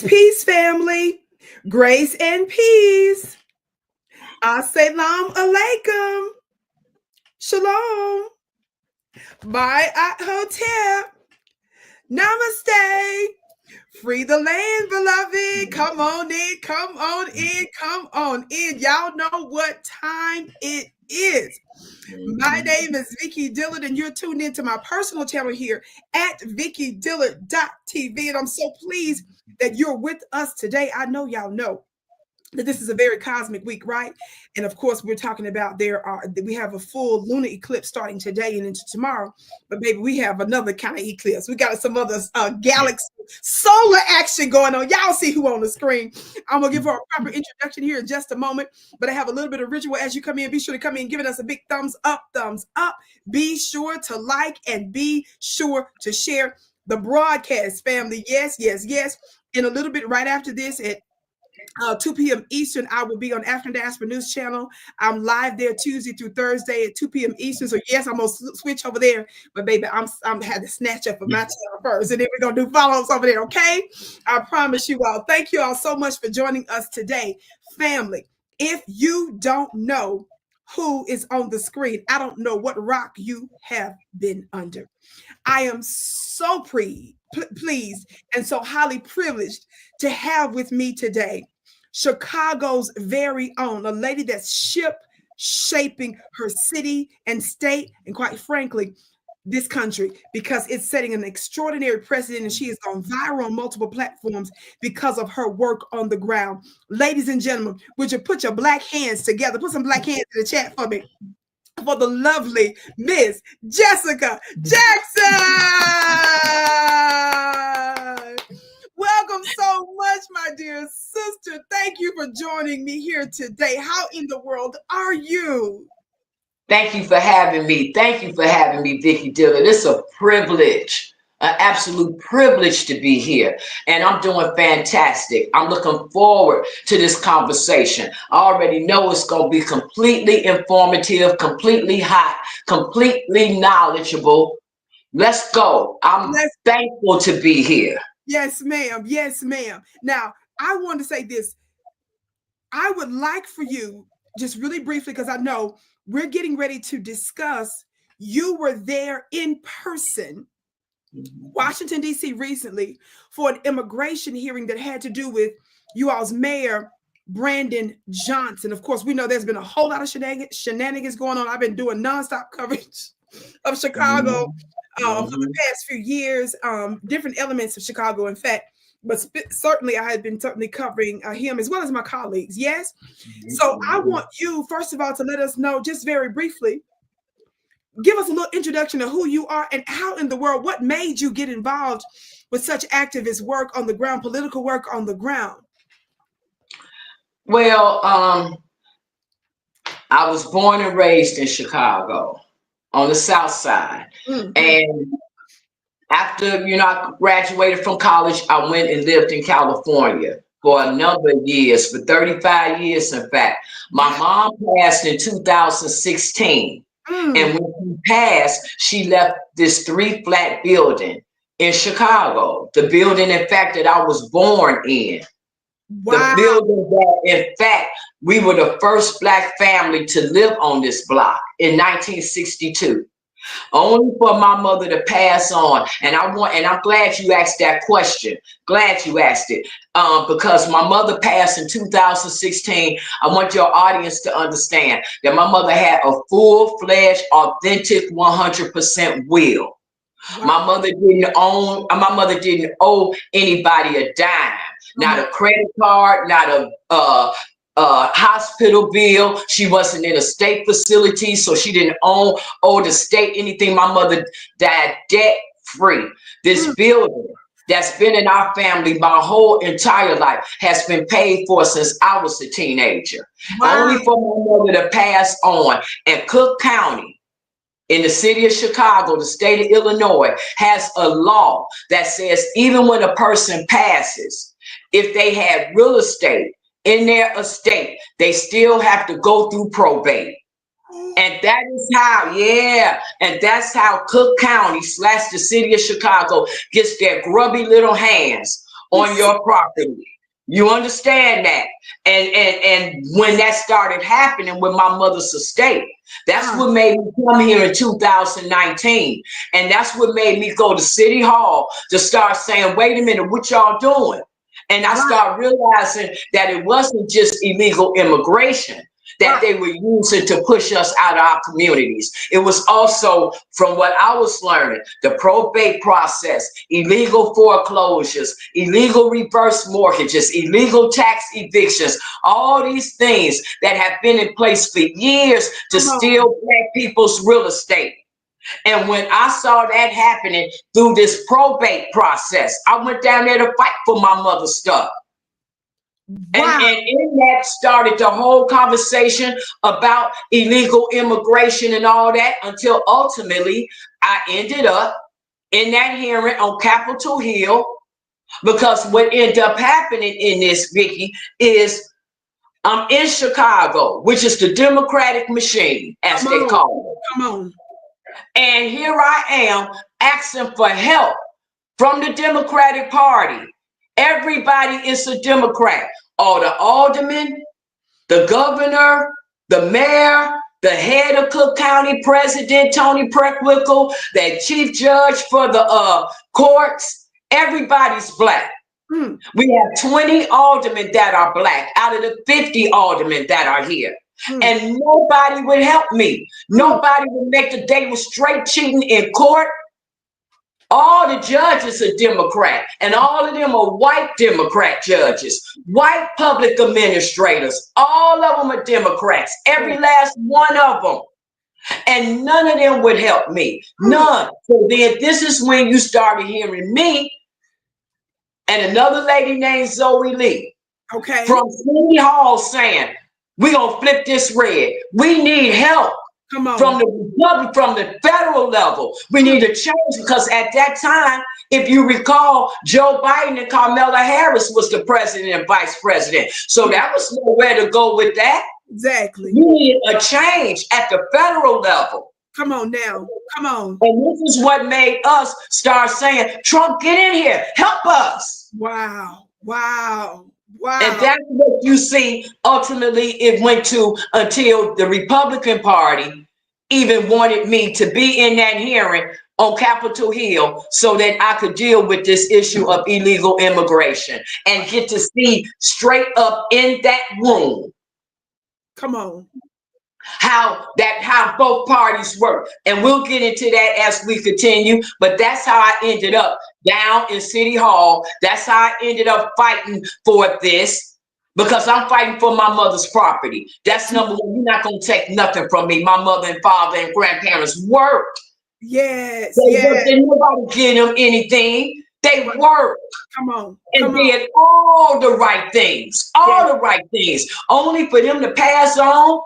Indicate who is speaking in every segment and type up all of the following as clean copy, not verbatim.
Speaker 1: Peace, family. Grace and peace. Assalamu alaikum. Shalom. Bye at hotel. Namaste. Free the land, beloved. Come on in, come on in, come on in. Y'all know what time it is. My name is Vicki Dillard, and you're tuned into my personal channel here at VickiDillard.tv. And I'm so pleased that you're with us today. I know y'all know that this is a very cosmic week, right? And of course, we're talking about we have a full lunar eclipse starting today and into tomorrow. But baby, we have another kind of eclipse. We got some other galaxy solar action going on. Y'all see who on the screen. I'm gonna give her a proper introduction here in just a moment. But I have a little bit of ritual as you come in. Be sure to come in giving us a big thumbs up, thumbs up. Be sure to like and be sure to share the broadcast, family. Yes, yes, yes. In a little bit right after this at 2 p.m. Eastern, I will be on African Diaspora News Channel. I'm live there Tuesday through Thursday at 2 p.m. Eastern. So yes, I'm gonna switch over there. But baby, I'm had to snatch up of my channel first, and then we're gonna do follow-ups over there. Okay, I promise you all. Thank you all so much for joining us today, family. If you don't know who is on the screen, I don't know what rock you have been under. I am so pleased and so highly privileged to have with me today Chicago's very own, a lady that's shaping her city and state, and quite frankly, this country, because it's setting an extraordinary precedent, and she has gone viral on multiple platforms because of her work on the ground. Ladies and gentlemen, would you put your black hands together? Put some black hands in the chat for me, for the lovely Miss Jessica Jackson. Welcome so much, my dear sister. Thank you for joining me here today. How in the world are you?
Speaker 2: Thank you for having me. Thank you for having me, Vicki Dillard. It's a privilege, an absolute privilege to be here. And I'm doing fantastic. I'm looking forward to this conversation. I already know it's going to be completely informative, completely hot, completely knowledgeable. Let's go. I'm thankful to be here.
Speaker 1: Yes, ma'am. Yes, ma'am. Now, I want to say this. I would like for you, just really briefly, because I know we're getting ready to discuss. You were there in person, Washington, D.C. recently for an immigration hearing that had to do with you all's mayor, Brandon Johnson. Of course, we know there's been a whole lot of shenanigans going on. I've been doing nonstop coverage of Chicago for the past few years, different elements of Chicago, in fact, but certainly I had been covering him as well as my colleagues. Yes. So I want you, first of all, to let us know just very briefly, give us a little introduction of who you are and how in the world, what made you get involved with such activist work on the ground, political work on the ground?
Speaker 2: Well, I was born and raised in Chicago on the South Side. And after, I graduated from college, I went and lived in California for a number of years, for 35 years, in fact. My mom passed in 2016. And when she passed, she left this 3-flat building in Chicago, the building, in fact, that I was born in. Wow. The building that, in fact, we were the first Black family to live on this block in 1962. Only for my mother to pass on. And I'm glad you asked that question. Glad you asked it. Because my mother passed in 2016. I want your audience to understand that my mother had a full-fledged, authentic, 100% will. Wow. My mother didn't owe anybody a dime, not a credit card, not a hospital bill. She wasn't in a state facility, so she didn't owe the state anything. My mother died debt free. This building that's been in our family my whole entire life has been paid for since I was a teenager. Wow. Only for my mother to pass on. And Cook County, in the city of Chicago, the state of Illinois, has a law that says even when a person passes, if they had real estate in their estate, they still have to go through probate. And that is how, and that's how Cook County / the city of Chicago gets their grubby little hands on your property. You understand that? And when that started happening with my mother's estate, that's what made me come here in 2019. And that's what made me go to City Hall to start saying, wait a minute, what y'all doing? And I started realizing that it wasn't just illegal immigration that they were using to push us out of our communities. It was also, from what I was learning, the probate process, illegal foreclosures, illegal reverse mortgages, illegal tax evictions, all these things that have been in place for years to steal Black people's real estate. And when I saw that happening through this probate process, I went down there to fight for my mother's stuff. And in that started the whole conversation about illegal immigration and all that, until ultimately I ended up in that hearing on Capitol Hill. Because what ended up happening in this, Vicki, is I'm in Chicago, which is the Democratic machine, as they call it.
Speaker 1: Come on.
Speaker 2: And here I am asking for help from the Democratic Party. Everybody is a Democrat. All the aldermen, the governor, the mayor, the head of Cook County, President Tony Preckwinkle, the chief judge for the courts, everybody's Black. We have 20 aldermen that are Black out of the 50 aldermen that are here. And nobody would help me. Nobody would make the day was straight cheating in court. All the judges are Democrat, and all of them are white Democrat judges, white public administrators. All of them are Democrats, every last one of them. And none of them would help me, none. So then this is when you started hearing me and another lady named Zoe Lee from City Hall saying, we're going to flip this red. We need help. From the federal level. We need to change, because at that time, if you recall, Joe Biden and Kamala Harris was the president and vice president. So that was nowhere to go with that.
Speaker 1: Exactly.
Speaker 2: We need a change at the federal level.
Speaker 1: Come on now. Come on.
Speaker 2: And this is what made us start saying, Trump, get in here. Help us.
Speaker 1: Wow. Wow. Wow.
Speaker 2: And that's what you see. Ultimately, it went to until the Republican Party even wanted me to be in that hearing on Capitol Hill so that I could deal with this issue of illegal immigration and get to see straight up in that room.
Speaker 1: Come on.
Speaker 2: How both parties work. And we'll get into that as we continue. But that's how I ended up down in City Hall. That's how I ended up fighting for this, because I'm fighting for my mother's property. That's number one. You're not going to take nothing from me. My mother and father and grandparents worked.
Speaker 1: Yes.
Speaker 2: Didn't nobody give them anything. They worked.
Speaker 1: Come on.
Speaker 2: And did all the right things. All the right things. Only for them to pass on.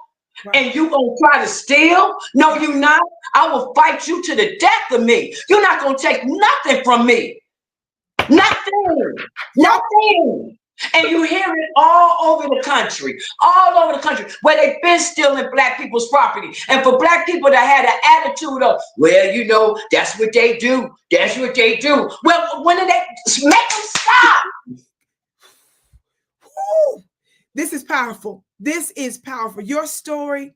Speaker 2: And you gonna try to steal? No, you not. I will fight you to the death of me. You're not gonna take nothing from me. Nothing. Nothing. And you hear it all over the country, where they've been stealing Black people's property. And for Black people that had an attitude of, well, you know, that's what they do. That's what they do. Well, when did they make them stop?
Speaker 1: Woo. This is powerful. This is powerful. Your story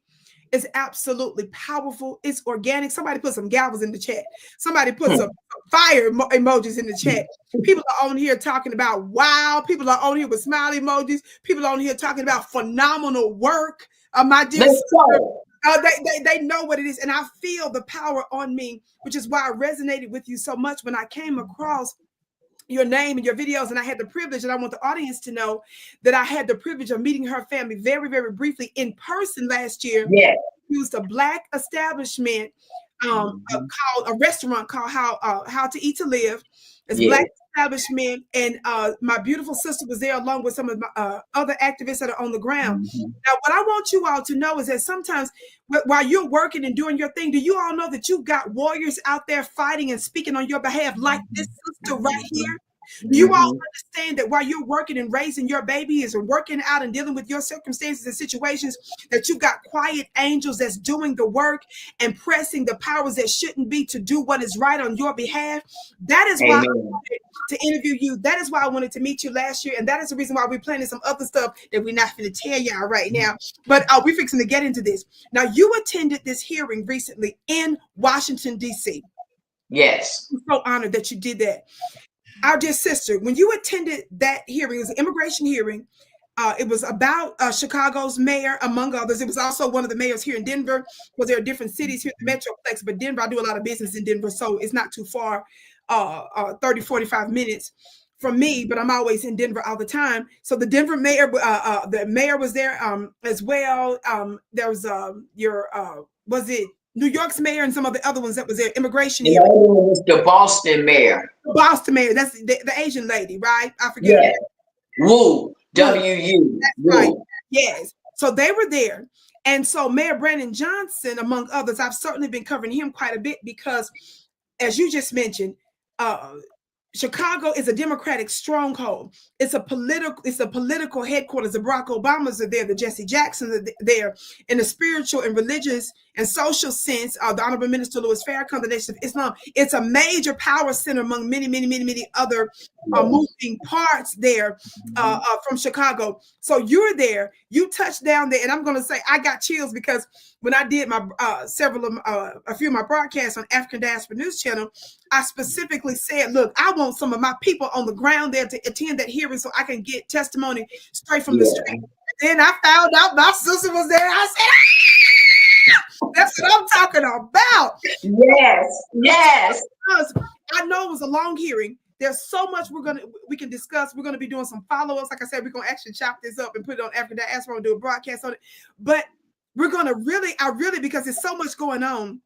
Speaker 1: is absolutely powerful. It's organic. Somebody put some gavels in the chat. Somebody put some fire emojis in the chat. People are on here talking about wow. People are on here with smiley emojis. People are on here talking about phenomenal work. My dear sister, they know what it is. And I feel the power on me, which is why I resonated with you so much when I came across your name and your videos. And I had the privilege, and I want the audience to know that I had the privilege of meeting her family very, very briefly in person last year.
Speaker 2: Yeah.
Speaker 1: Used a Black establishment called a restaurant called How to Eat to Live. It's Black establishment, and my beautiful sister was there along with some of my other activists that are on the ground. Now, what I want you all to know is that sometimes while you're working and doing your thing, do you all know that you've got warriors out there fighting and speaking on your behalf, like this sister right here? You all understand that while you're working and raising your babies and working out and dealing with your circumstances and situations, that you've got quiet angels that's doing the work and pressing the powers that shouldn't be to do what is right on your behalf. That is why I wanted to interview you. That is why I wanted to meet you last year. And that is the reason why we're planning some other stuff that we're not going to tell y'all right now. But we're fixing to get into this. Now, you attended this hearing recently in Washington, D.C.
Speaker 2: Yes.
Speaker 1: I'm so honored that you did that. Our dear sister, when you attended that hearing, it was an immigration hearing. It was about Chicago's mayor, among others. It was also one of the mayors here in Denver, because there are different cities here in the Metroplex. But Denver, I do a lot of business in Denver, so it's not too far, 30, 45 minutes from me, but I'm always in Denver all the time. So the Denver mayor, the mayor was there as well. There was was it New York's mayor and some of the other ones that was there, immigration hearing.
Speaker 2: The other one was the Boston mayor.
Speaker 1: Boston mayor, that's the Asian lady, right? I forget.
Speaker 2: Yeah. Wu, W-U.
Speaker 1: That's right. Yes. So they were there. And so Mayor Brandon Johnson, among others, I've certainly been covering him quite a bit because, as you just mentioned, Chicago is a Democratic stronghold. It's a political headquarters. The Barack Obamas are there, the Jesse Jacksons are there. In the spiritual and religious and social sense, the Honorable Minister Louis Farrakhan, the Nation of Islam, it's a major power center among many, many, many, many other moving parts there from Chicago. So you're there, you touched down there, and I'm going to say I got chills because when I did my a few of my broadcasts on African Diaspora News Channel, I specifically said, look, I want some of my people on the ground there to attend that hearing so I can get testimony straight from the street. Then I found out my sister was there. I said, that's what I'm talking about.
Speaker 2: Yes.
Speaker 1: I know it was a long hearing. There's so much we can discuss. We're going to be doing some follow-ups. Like I said, we're going to actually chop this up and put it on African Diaspora and do a broadcast on it. But we're going to because there's so much going on.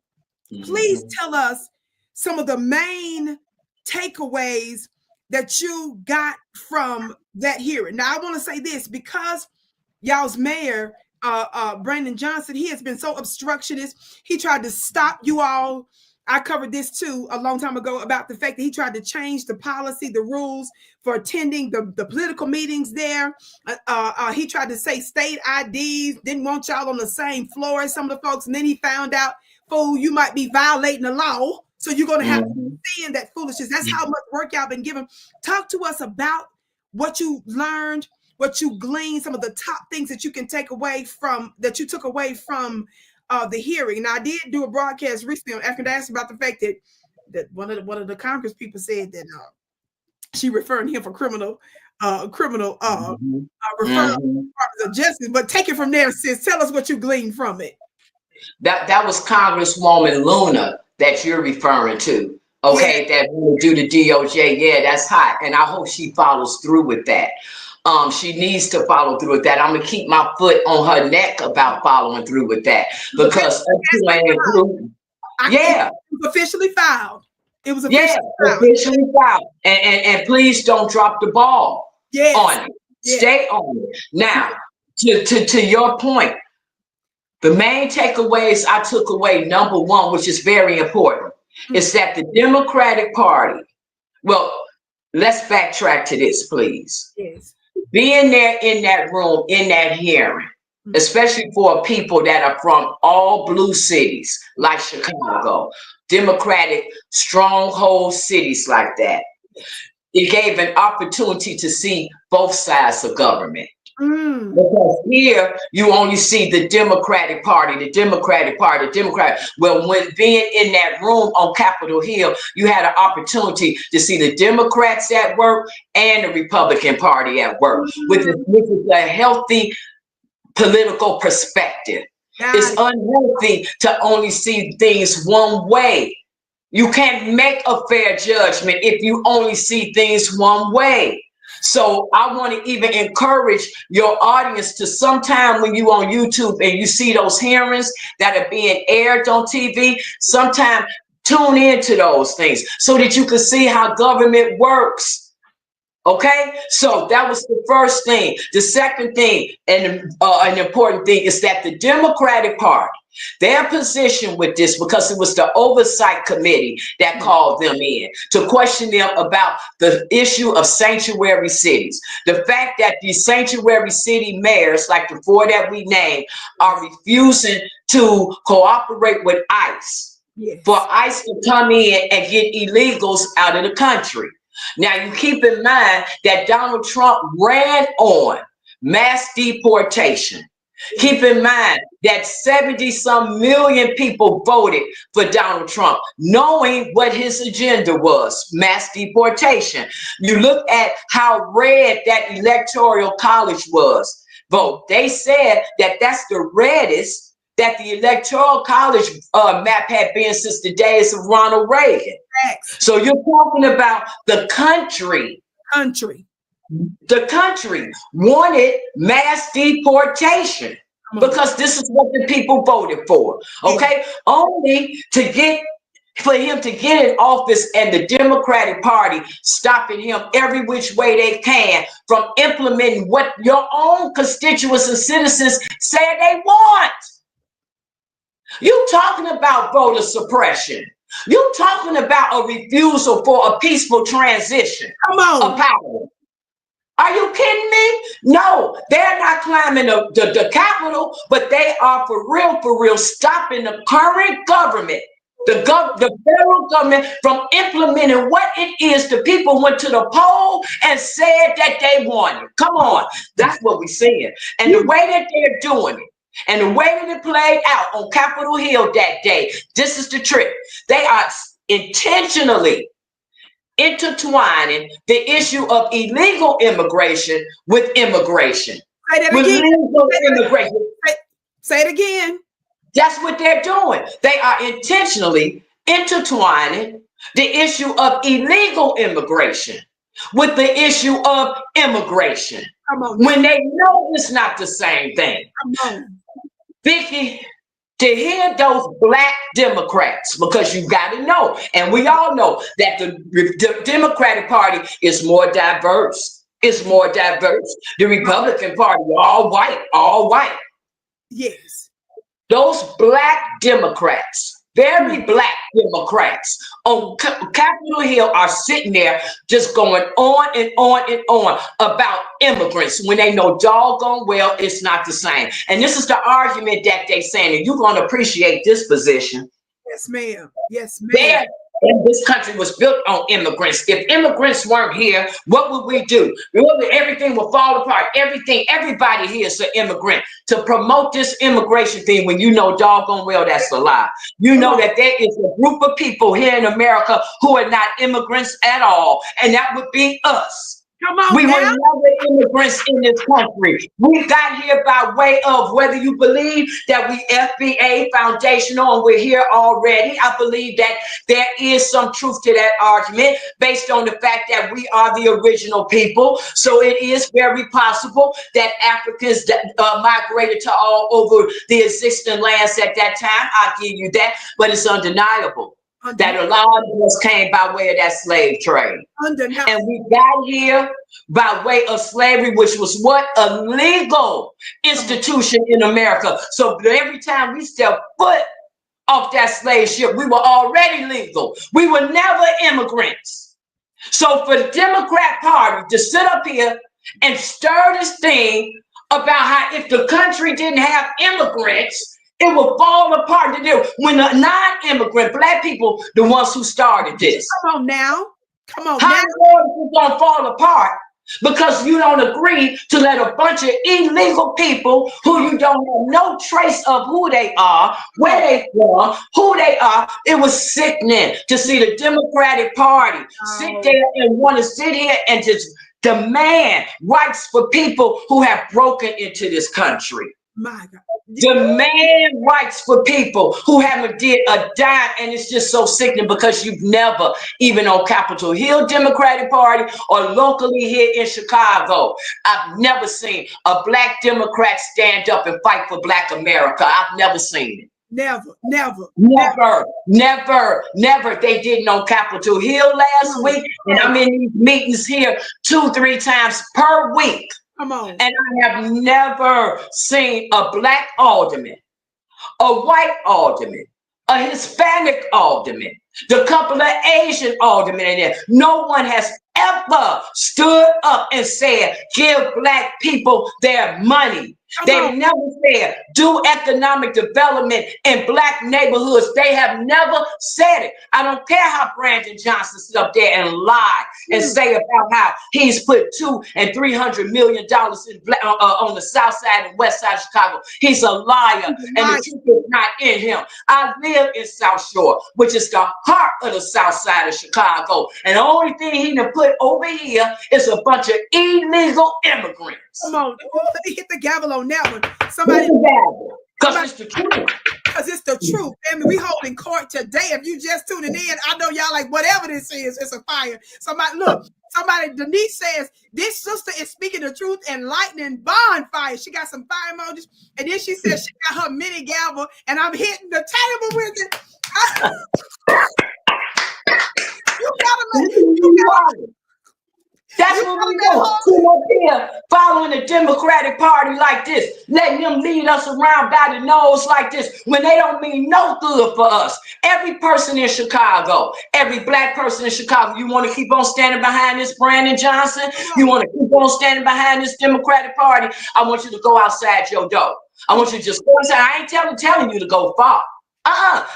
Speaker 1: Please tell us some of the main takeaways that you got from that hearing. Now, I want to say this because y'all's mayor, Brandon Johnson, he has been so obstructionist. He tried to stop you all. I covered this too a long time ago about the fact that he tried to change the policy, the rules for attending the political meetings there. He tried to say state IDs, didn't want y'all on the same floor as some of the folks. And then he found out, fool, you might be violating the law. So you're going to have to be seeing that foolishness. That's how much work y'all been given. Talk to us about what you learned, what you gleaned, some of the top things that you can take away from, that you took away from the hearing. Now, I did do a broadcast recently on African Diaspora about the fact that one of the Congress people said that she referring him for criminal referral Department of Justice. But take it from there, sis. Tell us what you gleaned from it.
Speaker 2: That was Congresswoman Luna that you're referring to. Okay, that will do the DOJ. Yeah, that's hot. And I hope she follows through with that. She needs to follow through with that. I'm gonna keep my foot on her neck about following through with that because
Speaker 1: it was officially filed. It was
Speaker 2: officially filed. And please don't drop the ball on it. Stay on it. Now, to your point, the main takeaways I took away, number one, which is very important, is that the Democratic Party, well, let's backtrack to this, please.
Speaker 1: Yes.
Speaker 2: Being there in that room, in that hearing, especially for people that are from all blue cities like Chicago, Democratic stronghold cities like that, it gave an opportunity to see both sides of government. Because here you only see the Democratic Party, the Democratic Party, the Democrat. Well, when being in that room on Capitol Hill, you had an opportunity to see the Democrats at work and the Republican Party at work, which is a healthy political perspective. It's unhealthy to only see things one way. You can't make a fair judgment if you only see things one way. So I want to even encourage your audience to sometime when you on YouTube and you see those hearings that are being aired on TV, sometime tune into those things so that you can see how government works. Okay, so that was the first thing. The second thing, and an important thing, is that the Democratic Party, their position with this, because it was the oversight committee that called them in to question them about the issue of sanctuary cities. The fact that these sanctuary city mayors, like the 4 that we named, are refusing to cooperate with ICE, for ICE to come in and get illegals out of the country. Now, you keep in mind that Donald Trump ran on mass deportation. Keep in mind that 70-some million people voted for Donald Trump, knowing what his agenda was, mass deportation. You look at how red that electoral college was vote. They said that that's the reddest that the electoral college map had been since the days of Ronald Reagan. So you're talking about the country. The country wanted mass deportation because this is what the people voted for. Okay, only to get for him to get in office, and the Democratic Party stopping him every which way they can from implementing what your own constituents and citizens say they want. You talking about voter suppression. You talking about a refusal for a peaceful transition of power. Are you kidding me? No, they're not climbing the Capitol, but they are for real stopping the current government, the federal government, from implementing what it is the people went to the poll and said that they wanted. Come on, that's what we're seeing. And the way that they're doing it, and the way that it played out on Capitol Hill that day, this is the trick. They are intentionally intertwining the issue of illegal immigration with immigration.
Speaker 1: Say that again. Say it again.
Speaker 2: That's what they're doing. They are intentionally intertwining the issue of illegal immigration with the issue of immigration. When they know it's not the same thing. Vicki, to hear those Black Democrats, because you got to know, and we all know that the Democratic Party is more diverse. It's more diverse. The Republican Party, all white.
Speaker 1: Yes.
Speaker 2: Those Black Democrats, very Black Democrats on Capitol Hill are sitting there just going on and on and on about immigrants when they know doggone well it's not the same. And this is the argument that they're saying, and you're going to appreciate this position.
Speaker 1: Yes, ma'am. Yes, ma'am.
Speaker 2: And this country was built on immigrants. If immigrants weren't here, what would we do? Everything would fall apart. Everybody here is an immigrant. To promote this immigration thing when you know doggone well that's a lie. You know that there is a group of people here in America who are not immigrants at all, and that would be us. We were never immigrants in this country. We got here by way of, whether you believe that we FBA foundational and we're here already, I believe that there is some truth to that argument based on the fact that we are the original people. So it is very possible that Africans that migrated to all over the existing lands at that time. I'll give you that, but it's undeniable that a lot of us came by way of that slave trade. And we got here by way of slavery, which was what? A legal institution in America. So every time we stepped foot off that slave ship, we were already legal. We were never immigrants. So for the Democrat Party to sit up here and stir this thing about how if the country didn't have immigrants, it will fall apart to do when the non-immigrant Black people, the ones who started this.
Speaker 1: Come on now.
Speaker 2: How is it going to fall apart? Because you don't agree to let a bunch of illegal people who you don't have no trace of who they are, where they from, who they are. It was sickening to see the Democratic Party sit there and want to sit here and just demand rights for people who have broken into this country.
Speaker 1: My God.
Speaker 2: Demand rights for people who haven't did a dime, and it's just so sickening because you've never, even on Capitol Hill Democratic Party or locally here in Chicago, I've never seen a Black Democrat stand up and fight for Black America. I've never seen it.
Speaker 1: Never.
Speaker 2: They didn't on Capitol Hill last week. And I'm in these meetings here 2-3 times per week.
Speaker 1: Come on.
Speaker 2: And I have never seen a black alderman, a white alderman, a Hispanic alderman, the couple of Asian aldermen in there. No one has ever stood up and said, give black people their money. They've never said, do economic development in black neighborhoods. They have never said it. I don't care how Brandon Johnson sit up there and lie and say about how he's put $200 and $300 million on the south side and west side of Chicago. He's a liar, and the truth is not in him. I live in South Shore, which is the heart of the south side of Chicago. And the only thing he done put over here is a bunch of illegal immigrants.
Speaker 1: Come on, let me hit the gavel on that one. Somebody,
Speaker 2: because it's the truth.
Speaker 1: Because it's the truth. And we holding court today. If you just tuning in, I know y'all like whatever this is, it's a fire. Somebody, Denise says, this sister is speaking the truth and lightning bonfire. She got some fire emojis. And then she says she got her mini gavel and I'm hitting the table with it. You gotta
Speaker 2: That's what we do. Following the Democratic Party like this, letting them lead us around by the nose like this when they don't mean no good for us. Every person in Chicago, every black person in Chicago, you want to keep on standing behind this Brandon Johnson? You want to keep on standing behind this Democratic Party? I want you to go outside your door. I want you to just go inside. I ain't telling you to go far.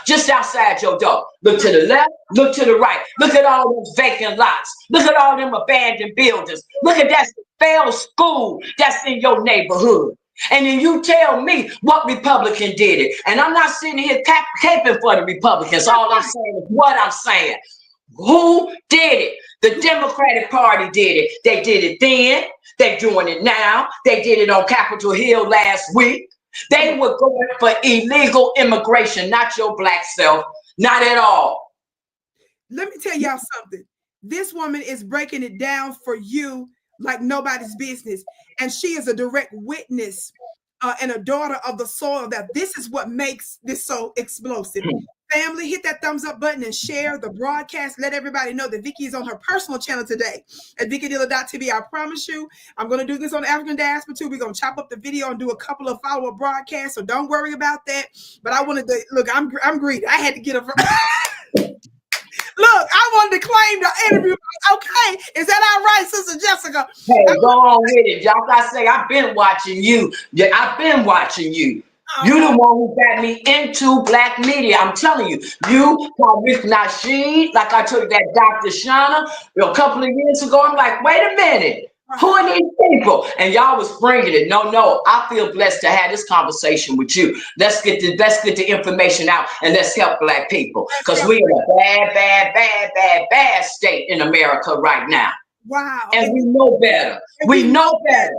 Speaker 2: Just outside your door. Look to the left, look to the right. Look at all those vacant lots. Look at all them abandoned buildings. Look at that failed school that's in your neighborhood. And then you tell me what Republican did it. And I'm not sitting here caping for the Republicans. All I'm saying is what I'm saying. Who did it? The Democratic Party did it. They did it then. They're doing it now. They did it on Capitol Hill last week. They were going for illegal immigration, not your black self, not at all.
Speaker 1: Let me tell y'all something. This woman is breaking it down for you like nobody's business. And she is a direct witness and a daughter of the soil that this is what makes this so explosive. Family, hit that thumbs up button and share the broadcast. Let everybody know that Vicki is on her personal channel today at VickiDillard.tv. I promise you, I'm going to do this on African Diaspora too. We're going to chop up the video and do a couple of follow-up broadcasts, so don't worry about that. But I wanted to, look, I'm greedy. I had to get a... Look, I wanted to claim the interview. Okay, is that all right, Sister Jessica?
Speaker 2: Hey, go on with it. Y'all got to say, I've been watching you. Yeah, I've been watching you. You the one who got me into black media. I'm telling you, with Nasheed, like I told that Dr. Shauna a couple of years ago. I'm like, wait a minute, who are these people? And y'all was bringing it. No, I feel blessed to have this conversation with you. Let's get the information out and let's help black people, because we're in a bad state in America right now.
Speaker 1: Wow.
Speaker 2: And we know better. We know better.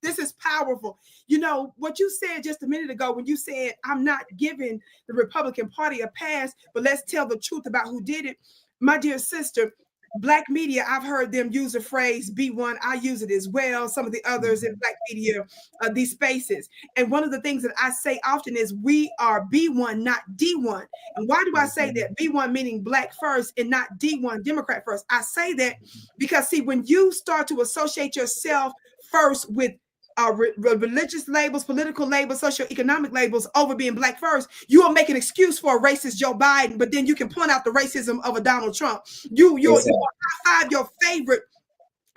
Speaker 1: This is powerful. You know, what you said just a minute ago when you said, I'm not giving the Republican Party a pass, but let's tell the truth about who did it. My dear sister, black media, I've heard them use the phrase B1. I use it as well. Some of the others in black media, these spaces. And one of the things that I say often is we are B1, not D1. And why do I say that? B1 meaning black first and not D1, Democrat first. I say that because, see, when you start to associate yourself first with religious labels, political labels, socioeconomic labels over being black first, you will make an excuse for a racist Joe Biden, but then you can point out the racism of a Donald Trump. You'll high-five your favorite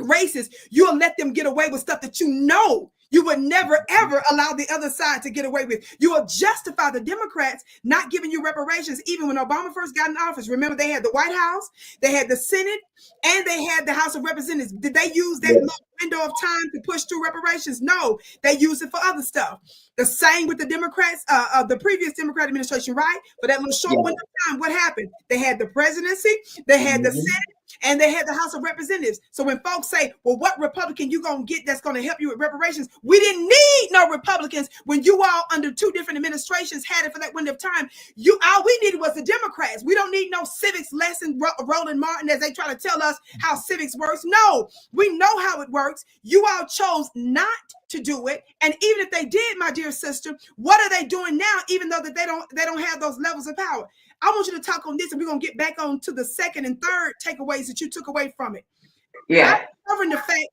Speaker 1: racists. You'll let them get away with stuff that you know you would never, ever allow the other side to get away with. You will justify the Democrats not giving you reparations, even when Obama first got in office. Remember, they had the White House, they had the Senate, and they had the House of Representatives. Did they use that little window of time to push through reparations? No, they used it for other stuff. The same with the Democrats, the previous Democrat administration, right? For that little short window of time, what happened? They had the presidency, they had the Senate, and they had the House of Representatives. So when folks say, well, what Republican you gonna get that's gonna help you with reparations? We didn't need no Republicans when you all under two different administrations had it for that window of time. All we needed was the Democrats. We don't need no civics lesson, Roland Martin, as they try to tell us how civics works. No, we know how it works. You all chose not to do it. And even if they did, my dear sister, what are they doing now, even though that they don't have those levels of power? I want you to talk on this, and we're going to get back on to the second and third takeaways that you took away from it.
Speaker 2: Yeah.
Speaker 1: I'm covering the fact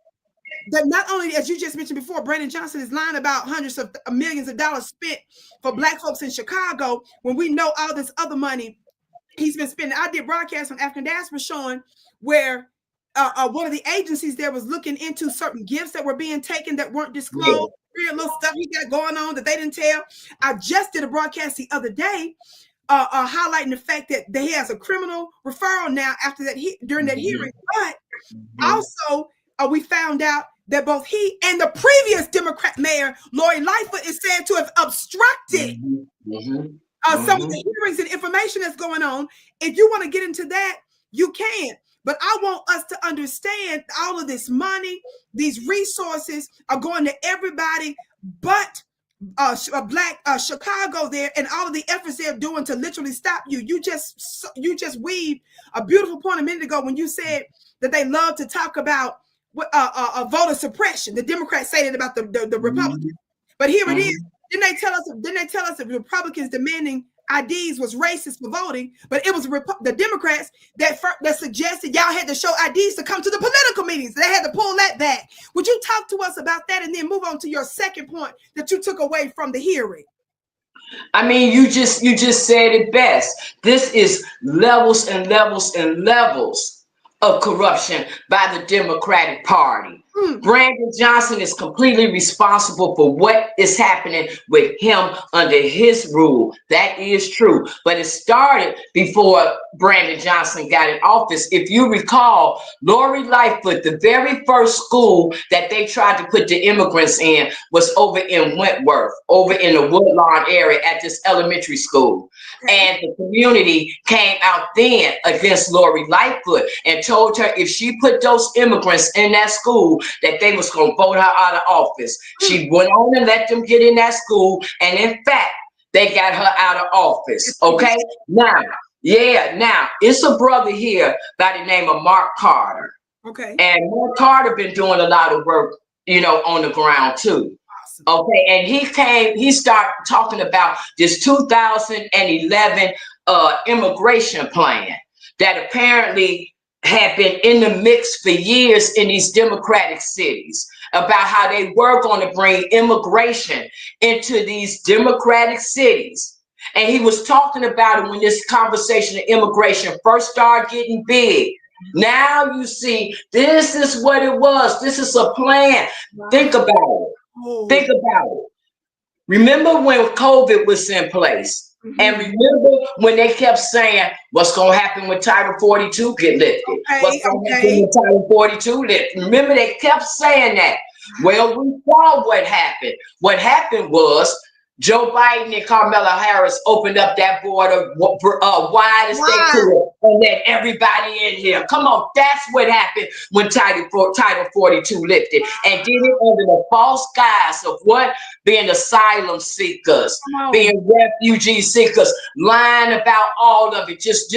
Speaker 1: that not only, as you just mentioned before, Brandon Johnson is lying about hundreds of millions of dollars spent for Black folks in Chicago, when we know all this other money he's been spending. I did broadcasts on African Diaspora showing where one of the agencies there was looking into certain gifts that were being taken that weren't disclosed, weird little stuff he got going on that they didn't tell. I just did a broadcast the other day highlighting the fact that he has a criminal referral now after that during that hearing. But also we found out that both he and the previous Democrat mayor, Lori Lightfoot, is said to have obstructed some of the hearings and information that's going on. If you want to get into that, you can. But I want us to understand all of this money, these resources are going to everybody but Black Chicago there, and all of the efforts they're doing to literally stop you. You just weaved a beautiful point a minute ago when you said that they love to talk about voter suppression. The Democrats say that about the Republicans, but here it is. Didn't they tell us that the Republicans demanding IDs was racist for voting? But it was the Democrats that suggested y'all had to show IDs to come to the political meetings. They had to pull that back. Would you talk to us about that and then move on to your second point that you took away from the hearing?
Speaker 2: I mean, you just said it best. This is levels and levels and levels of corruption by the Democratic Party. Brandon Johnson is completely responsible for what is happening with him under his rule. That is true. But it started before Brandon Johnson got in office. If you recall, Lori Lightfoot, the very first school that they tried to put the immigrants in was over in Wentworth, over in the Woodlawn area at this elementary school. And the community came out then against Lori Lightfoot and told her if she put those immigrants in that school, that they was going to vote her out of office. She went on and let them get in that school. And in fact, they got her out of office. Okay. Now, it's a brother here by the name of Mark Carter.
Speaker 1: Okay.
Speaker 2: And Mark Carter been doing a lot of work, on the ground too. Okay. And he started talking about this 2011 immigration plan that apparently had been in the mix for years in these Democratic cities, about how they were going to bring immigration into these Democratic cities. And he was talking about it when this conversation of immigration first started getting big. Now you see, this is what it was. This is a plan. Think about it. Think about it. Remember when COVID was in place? And remember when they kept saying, what's going to happen when Title 42 get lifted? What's going to happen when Title 42 lifted? Remember, they kept saying that. Well, we saw what happened. What happened was Joe Biden and Kamala Harris opened up that border wide as they could and let everybody in here. Come on, that's what happened when Title 42 lifted, and did it under the false guise of what? Being asylum seekers, being refugee seekers, lying about all of it, just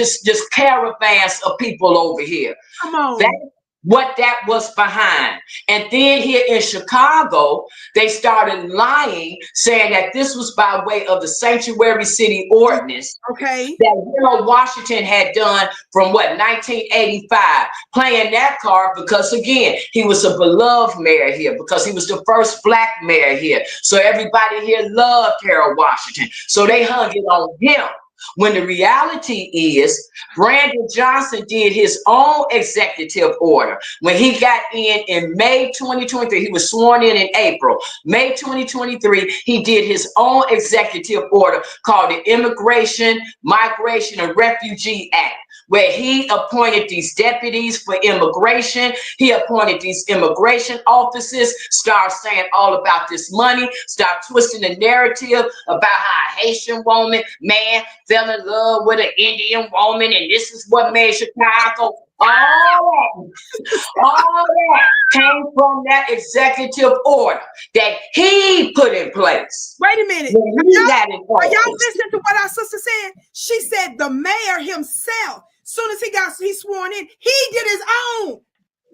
Speaker 2: caravans of people over here.
Speaker 1: Come on.
Speaker 2: That's what that was behind. And then here in Chicago, they started lying, saying that this was by way of the sanctuary city ordinance that Harold Washington had done from 1985, playing that card because, again, he was a beloved mayor here, because he was the first Black mayor here. So everybody here loved Harold Washington. So they hung it on him. When the reality is, Brandon Johnson did his own executive order. When he got in May 2023, he was sworn in April. May 2023, he did his own executive order called the Immigration, Migration, and Refugee Act, where he appointed these deputies for immigration. He appointed these immigration officers, started saying all about this money, start twisting the narrative about how a Haitian man fell in love with an Indian woman, and this is what made Chicago. All that came from that executive order that he put in place.
Speaker 1: Wait a minute. Are y'all listening to what our sister said? She said the mayor himself, soon as he sworn in, he did his own.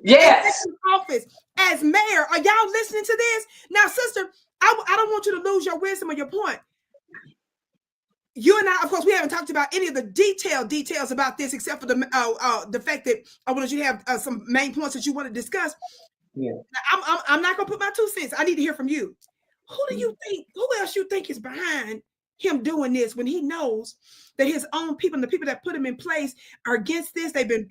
Speaker 2: Yes.
Speaker 1: Office as mayor. Are y'all listening to this? Now, sister, I don't want you to lose your wisdom or your point. You and I, of course, we haven't talked about any of the details about this, except for the fact that I wanted you to have some main points that you want to discuss.
Speaker 2: Yeah.
Speaker 1: I'm not gonna put my 2 cents. I need to hear from you. Who do you think? Who else you think is behind him doing this when he knows that his own people and the people that put him in place are against this? They've been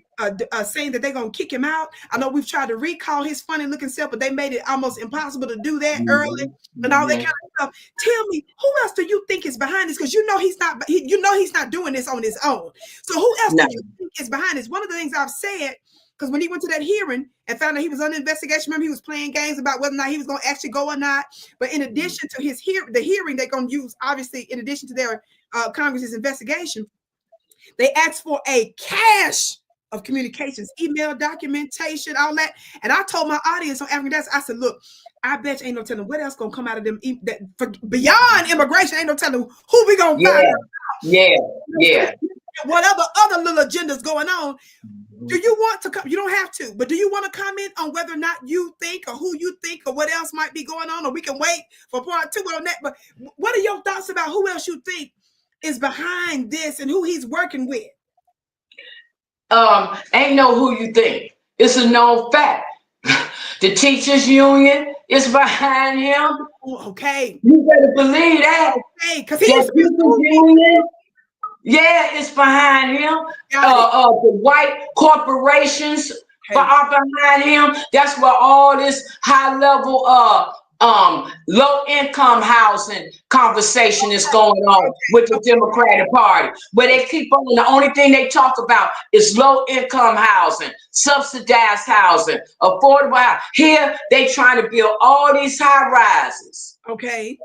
Speaker 1: saying that they're gonna kick him out. I know we've tried to recall his funny looking self, but they made it almost impossible to do that early and all that kind of stuff. Tell me, who else do you think is behind this? Because you know he's not. You know he's not doing this on his own. So who else do you think is behind this? One of the things I've said. Because when he went to that hearing and found out he was under investigation, remember he was playing games about whether or not he was going to actually go or not. But in addition to his the hearing, they're going to use, obviously, in addition to their Congress's investigation, they asked for a cache of communications, email, documentation, all that. And I told my audience on African Desk, I said, look, I bet you ain't no telling what else going to come out of them beyond immigration. Ain't no telling who we going to find out. Whatever other little agendas going on. Do you want to come? You don't have to, but do you want to comment on whether or not you think or who you think or what else might be going on? Or we can wait for part 2 on that. But what are your thoughts about who else you think is behind this and who he's working with?
Speaker 2: Ain't no who you think. It's a known fact. The teachers union is behind him.
Speaker 1: Okay.
Speaker 2: You better believe that.
Speaker 1: Okay, because he's
Speaker 2: the union. Yeah, it's behind him. The white corporations are behind him. That's where all this high level low income housing conversation is going on with the Democratic Party, where they keep on, the only thing they talk about is low income housing, subsidized housing, affordable housing. Here they trying to build all these high rises.
Speaker 1: Okay.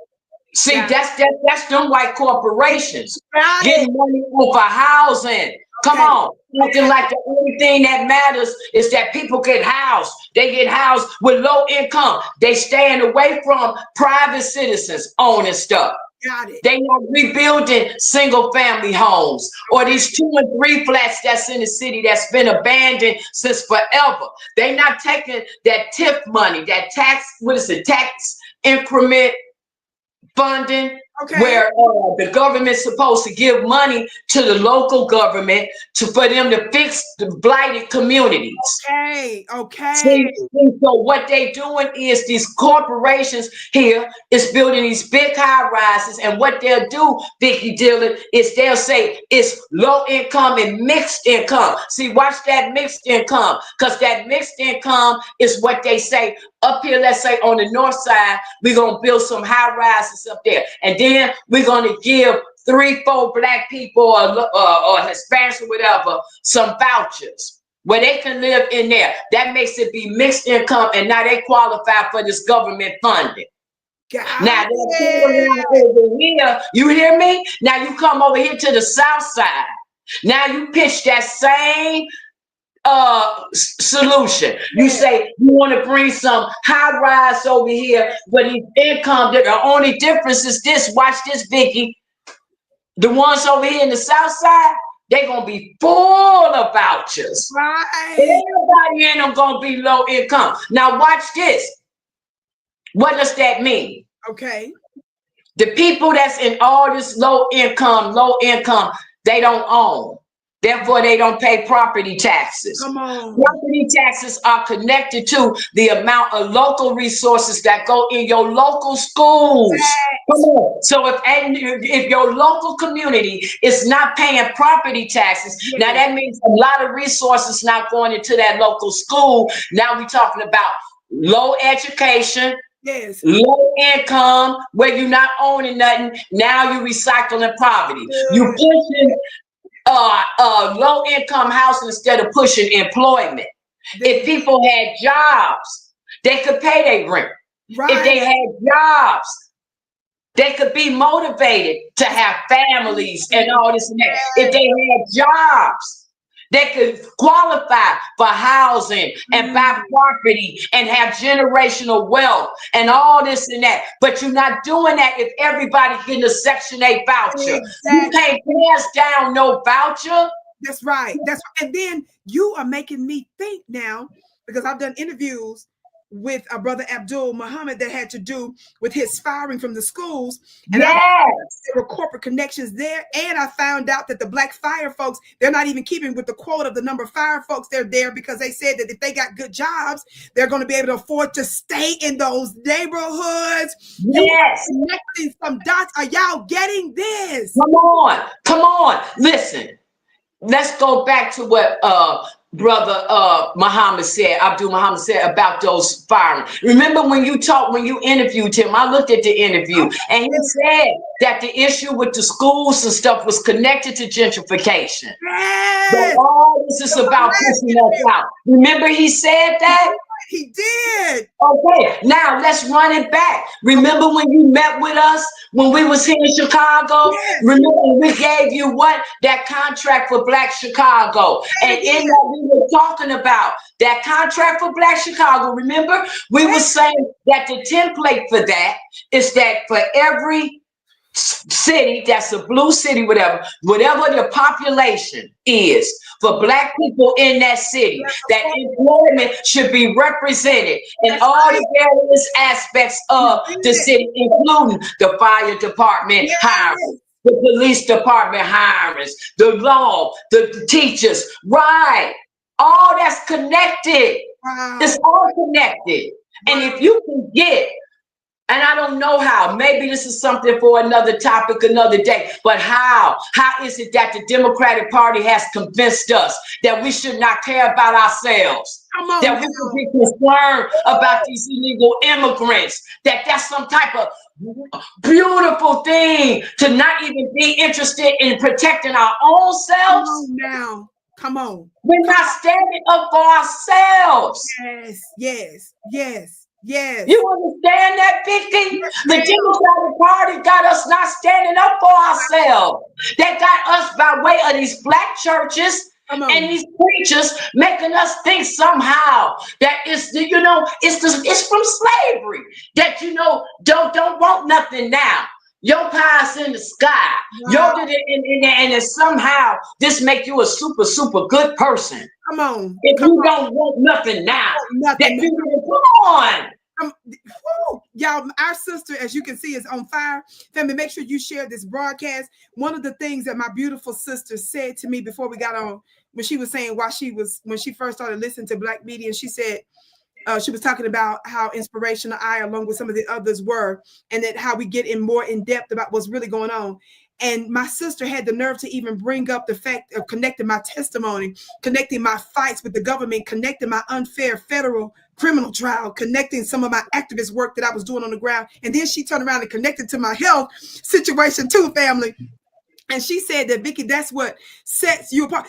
Speaker 2: See, that's them white corporations getting money for housing. Come on. Looking like the only thing that matters is that people get housed. They get housed with low income. They staying away from private citizens owning stuff.
Speaker 1: Got it.
Speaker 2: They not rebuilding single family homes or these 2 and 3 flats that's in the city that's been abandoned since forever. They not taking that TIF money, that tax increment funding, where the government's supposed to give money to the local government for them to fix the blighted communities.
Speaker 1: Okay.
Speaker 2: See, so what they doing is these corporations here is building these big high rises, and what they'll do, Vicki Dillard, is they'll say it's low income and mixed income. See, watch that mixed income, because that mixed income is what they say up here. Let's say on the north side, we're gonna build some high rises up there, and then we're gonna give 3-4 black people or Hispanics or whatever some vouchers where they can live in there. That makes it be mixed income, and now they qualify for this government funding. Now over here, you hear me? Now you come over here to the south side. Now you pitch that same solution. You say you want to bring some high rise over here, but the income, the only difference is this. Watch this, Vicki. The ones over here in the south side, they're gonna be full of vouchers.
Speaker 1: Right.
Speaker 2: Everybody in them gonna be low income. Now watch this. What does that mean?
Speaker 1: Okay.
Speaker 2: The people that's in all this low income, they don't own. Therefore, they don't pay property taxes.
Speaker 1: Come on.
Speaker 2: Property taxes are connected to the amount of local resources that go in your local schools. Come on. So if your local community is not paying property taxes, now that means a lot of resources not going into that local school. Now we're talking about low education.
Speaker 1: Yes.
Speaker 2: Low income, where you're not owning nothing. Now you're recycling poverty. You're pushing low income housing instead of pushing employment. If people had jobs, they could pay their rent. Right. If they had jobs, they could be motivated to have families and all this and that. If they had jobs, they could qualify for housing and buy property and have generational wealth and all this and that. But you're not doing that if everybody's getting a Section 8 voucher. Exactly. You can't pass down no voucher.
Speaker 1: That's right. That's right. And then you are making me think now because I've done interviews with a brother Abdul Muhammad that had to do with his firing from the schools. And there were corporate connections there. And I found out that the black fire folks, they're not even keeping with the quote of the number of fire folks. They're there because they said that if they got good jobs, they're going to be able to afford to stay in those neighborhoods.
Speaker 2: Yes.
Speaker 1: You connecting some dots. Are y'all getting this?
Speaker 2: Come on. Come on. Listen, let's go back to what brother Muhammad said, Abdul Muhammad said about those firing. Remember when you interviewed him, I looked at the interview and he said that the issue with the schools and stuff was connected to gentrification.
Speaker 1: Yes.
Speaker 2: But all this is about pushing us out. Remember he said that?
Speaker 1: He did.
Speaker 2: Okay, now let's run it back. Remember when you met with us when we was here in Chicago? Yes. Remember we gave you what? That contract for Black Chicago. And in that we were talking about that contract for Black Chicago. Remember? We were saying that the template for that is that for every city that's a blue city, whatever the population is for Black people in that city, that employment should be represented in all the various aspects of the city, including the fire department hiring, the police department hiring, the law, the teachers, right? All that's connected. Wow. It's all connected. Wow. And if you can get, and I don't know how, maybe this is something for another topic, another day, but how is it that the Democratic Party has convinced us that we should not care about ourselves, that we should be concerned about these illegal immigrants, that's some type of beautiful thing to not even be interested in protecting our own selves?
Speaker 1: Come on now. Come on.
Speaker 2: We're not standing up for ourselves.
Speaker 1: Yes.
Speaker 2: You understand that, Vicki? The Democratic Party got us not standing up for ourselves. They got us by way of these Black churches and these preachers making us think somehow that it's from slavery, that don't want nothing now. Your pie's in the sky. Wow. And then somehow this make you a super, super good person.
Speaker 1: Come on.
Speaker 2: If you don't want nothing now, come on.
Speaker 1: Y'all, our sister, as you can see, is on fire. Family, make sure you share this broadcast. One of the things that my beautiful sister said to me before we got on, when she was saying when she first started listening to Black media, she said, she was talking about how inspirational I, along with some of the others, were, and that how we get more in depth about what's really going on. And my sister had the nerve to even bring up the fact of connecting my testimony, connecting my fights with the government, connecting my unfair federal criminal trial, connecting some of my activist work that I was doing on the ground. And then she turned around and connected to my health situation too, family. And she said that, Vicki, that's what sets you apart.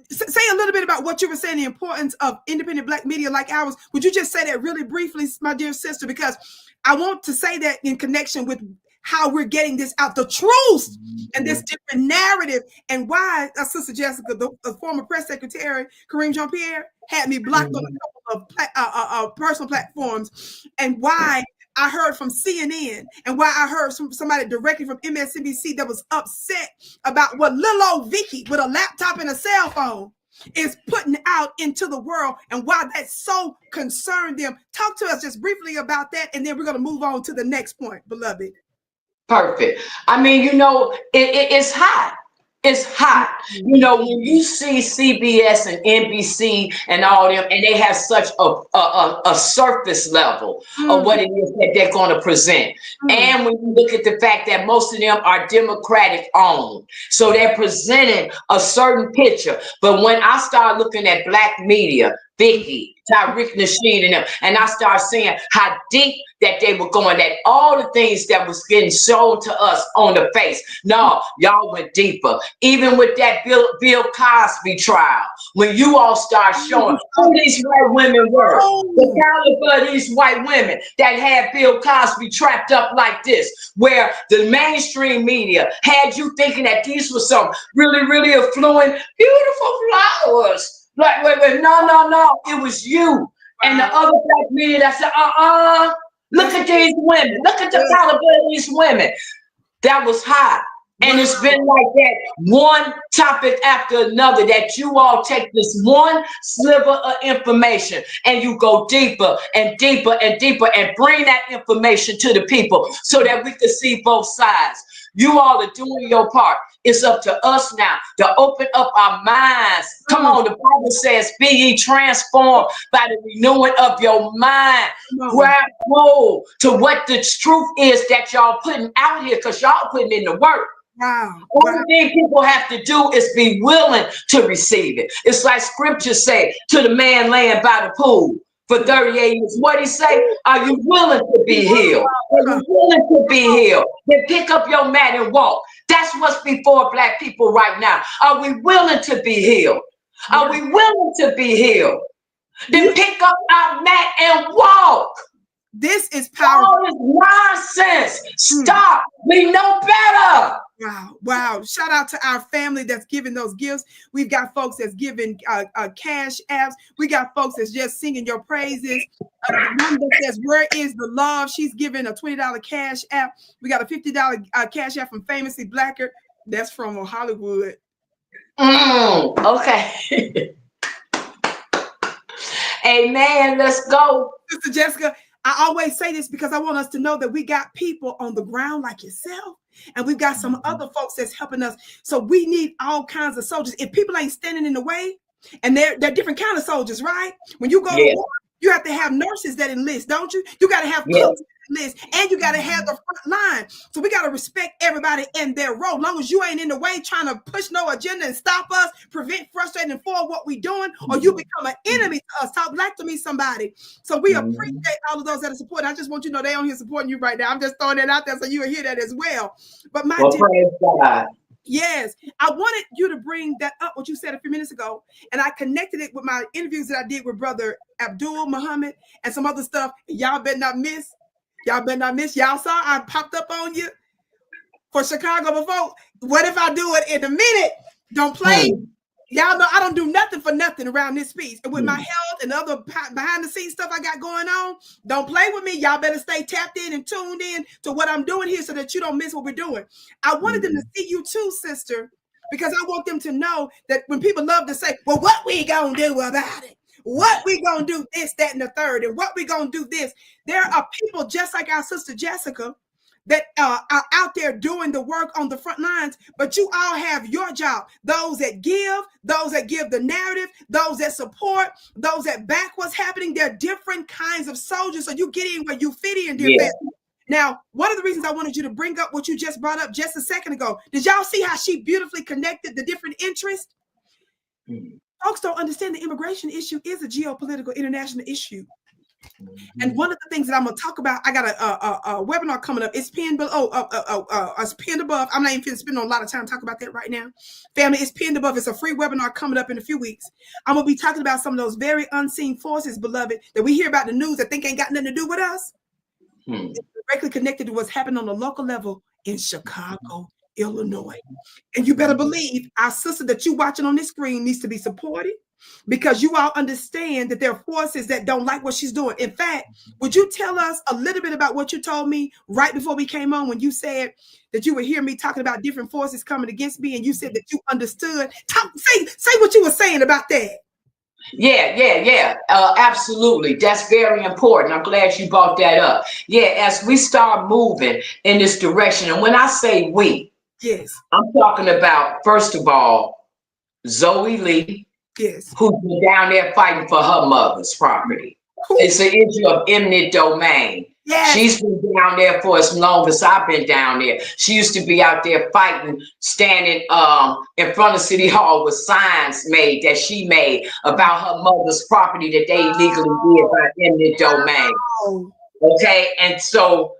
Speaker 1: Say a little bit about what you were saying, the importance of independent Black media like ours. Would you just say that really briefly, my dear sister? Because I want to say that in connection with how we're getting this out, the truth and this different narrative, and why Sister Jessica, the former press secretary, Kareem Jean-Pierre, had me blocked on a couple of personal platforms, and why I heard from CNN, and why I heard somebody directly from MSNBC that was upset about what little old Vicki with a laptop and a cell phone is putting out into the world, and why that so concerned them. Talk to us just briefly about that, and then we're going to move on to the next point, beloved.
Speaker 2: Perfect. I mean, it's hot. It's hot. When you see CBS and NBC and all them, and they have such a surface level of what it is that they're going to present. And when you look at the fact that most of them are Democratic owned, so they're presenting a certain picture. But when I start looking at Black media, Vicki, Tariq Nasheed and them, and I start seeing how deep that they were going, that all the things that was getting shown to us on the face. No, y'all went deeper. Even with that Bill Cosby trial, when you all start showing who these white women were, the caliber of these white women that had Bill Cosby trapped up like this, where the mainstream media had you thinking that these were some really, really affluent, beautiful flowers. Like, wait, no, it was you. And the other Black media that said, look at these women. Look at the caliber of these women. That was hot. And it's been like that, one topic after another, that you all take this one sliver of information and you go deeper and deeper and deeper and bring that information to the people so that we can see both sides. You all are doing your part. It's up to us now to open up our minds. Come on, the Bible says, be ye transformed by the renewing of your mind. Grab hold to what the truth is that y'all putting out here, because y'all putting in the work.
Speaker 1: Wow.
Speaker 2: Only thing people have to do is be willing to receive it. It's like scripture say to the man laying by the pool for 38 years. What he say? Are you willing to be healed? Are you willing to be healed? Then pick up your mat and walk. That's what's before Black people right now. Are we willing to be healed? Are we willing to be healed? Then pick up our mat and walk.
Speaker 1: This is powerful.
Speaker 2: All this nonsense. Stop. We know better.
Speaker 1: Wow. Wow. Shout out to our family that's giving those gifts. We've got folks that's giving cash apps. We got folks that's just singing your praises. The one that says, where is the love? She's giving a $20 cash app. We got a $50 cash app from Famously Blacker. That's from Hollywood.
Speaker 2: Okay. Amen. Let's go.
Speaker 1: Sister Jessica, I always say this because I want us to know that we got people on the ground like yourself. And we've got some other folks that's helping us. So we need all kinds of soldiers. If people ain't standing in the way, and they're different kind of soldiers, right? When you go to war, you have to have nurses that enlist, don't you? You got to have cooks that enlist, and you got to have the front line. So we got to respect everybody in their role. As long as you ain't in the way trying to push no agenda and stop us, prevent, frustrate, and forward what we doing, or you become an enemy to us. Talk black to me, somebody. So we appreciate all of those that are supporting. I just want you to know they on here supporting you right now. I'm just throwing that out there so you will hear that as well. But my
Speaker 2: praise God.
Speaker 1: Yes, I wanted you to bring that up, what you said a few minutes ago, and I connected it with my interviews that I did with Brother Abdul Muhammad and some other stuff. Y'all better not miss. Y'all better not miss. Y'all saw I popped up on you for Chicago before. What if I do it in a minute? Don't play. Y'all know I don't do nothing for nothing around this piece. And with my health and other behind the scenes stuff I got going on, don't play with me. Y'all better stay tapped in and tuned in to what I'm doing here so that you don't miss what we're doing. I wanted them to see you too, sister, because I want them to know that when people love to say, well, what we gonna do about it? What we gonna do this, that, and the third, and what we gonna do this? There are people just like our sister Jessica that are out there doing the work on the front lines, but you all have your job. Those that give the narrative, those that support, those that back what's happening. They're different kinds of soldiers, so you get in where you fit in, dear family. Now, one of the reasons I wanted you to bring up what you just brought up just a second ago, did y'all see how she beautifully connected the different interests? Folks don't understand the immigration issue is a geopolitical international issue. And one of the things that I'm going to talk about, I got a webinar coming up. It's pinned below. It's pinned above. I'm not even spending a lot of time talking about that right now. Family, it's pinned above. It's a free webinar coming up in a few weeks. I'm going to be talking about some of those very unseen forces, beloved, that we hear about the news that think ain't got nothing to do with us. It's directly connected to what's happening on the local level in Chicago, Illinois. And you better believe our sister that you watching on this screen needs to be supported, because you all understand that there are forces that don't like what she's doing. In fact, would you tell us a little bit about what you told me right before we came on when you said that you would hear me talking about different forces coming against me, and you said that you understood? Say what you were saying about that.
Speaker 2: Yeah. Absolutely. That's very important. I'm glad you brought that up. Yeah, as we start moving in this direction, and when I say we, I'm talking about, first of all, Zoe Lee, who's been down there fighting for her mother's property. It's an issue of eminent domain. She's been down there for as long as I've been down there. She used to be out there fighting, standing in front of City Hall with signs made that she made about her mother's property that they illegally did by eminent domain. Okay, and so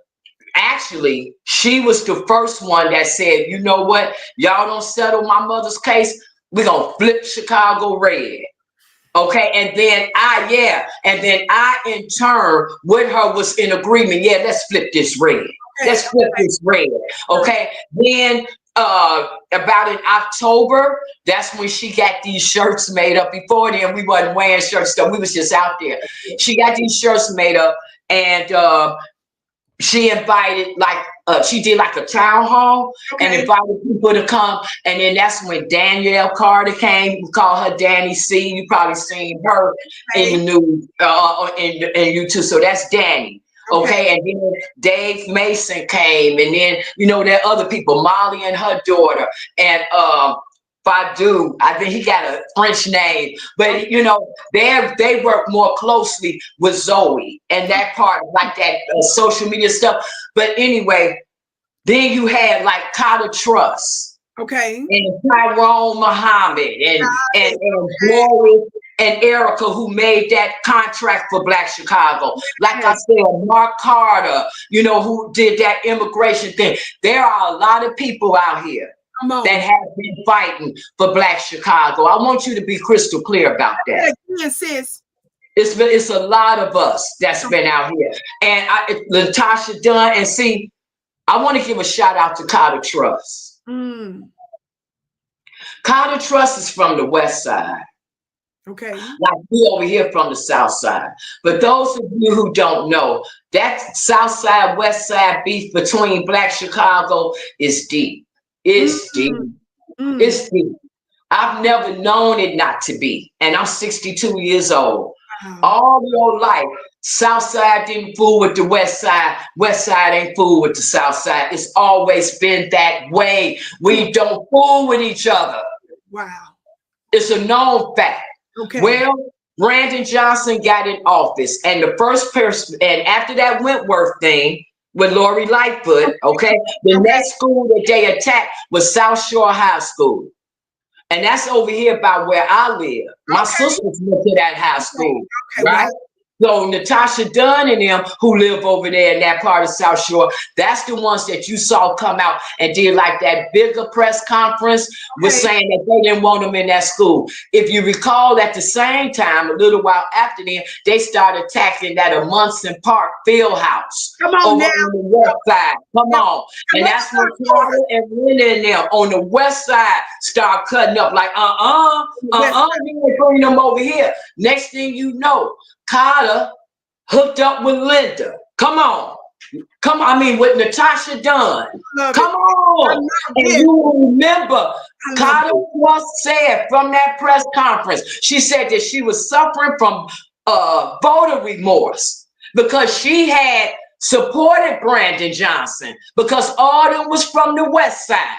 Speaker 2: actually, she was the first one that said, you know what, y'all don't settle my mother's case, we're gonna flip Chicago red. Okay, and then I in turn with her was in agreement. Yeah, let's flip this red. Let's flip this red. Okay, then about in October, that's when she got these shirts made up. Before then, we wasn't wearing shirts, so we was just out there. She got these shirts made up, and she invited like she did like a town hall and invited people to come. And then that's when Danielle Carter came. We call her Danny C. You probably seen her in the news, and you too. So that's Danny. Okay, and then Dave Mason came, and then there are other people, Molly and her daughter, and Badu. I think he got a French name, but they work more closely with Zoe and that part, like that social media stuff. But anyway, then you had like Carter Trust, and Tyrone Muhammad, and Gloria and Erica, who made that contract for Black Chicago. Like I said, Mark Carter, who did that immigration thing. There are a lot of people out here that have been fighting for Black Chicago. I want you to be crystal clear about that.
Speaker 1: Yes, sis.
Speaker 2: It's a lot of us that's been out here. And Latasha Dunn, and see, I want to give a shout out to Carter Trust. Carter Trust is from the West Side.
Speaker 1: Okay.
Speaker 2: Like we over here from the South Side. But those of you who don't know, that South Side, West Side beef between Black Chicago is deep. It's deep. It's deep. I've never known it not to be. And I'm 62 years old. All your life, South Side didn't fool with the West Side. West Side ain't fool with the South Side. It's always been that way. We don't fool with each other.
Speaker 1: Wow.
Speaker 2: It's a known fact.
Speaker 1: Okay.
Speaker 2: Well, Brandon Johnson got in office, and the first person, and after that Wentworth thing with Lori Lightfoot, the next school that they attacked was South Shore High School. And that's over here by where I live. My sisters went to that high school, right? So Natasha Dunn and them who live over there in that part of South Shore, that's the ones that you saw come out and did like that bigger press conference was saying that they didn't want them in that school. If you recall, at the same time, a little while after them, they started attacking that Munson Park field house over on the west side. Come on. And that's when Carter and Linda and them on the west side start cutting up like, you ain't bringing them over here. Next thing you know, Carter hooked up with Linda. Come on. I mean, with Natasha Dunn. Come on. And you remember, Carter once said from that press conference, she said that she was suffering from voter remorse because she had supported Brandon Johnson because all them was from the West Side.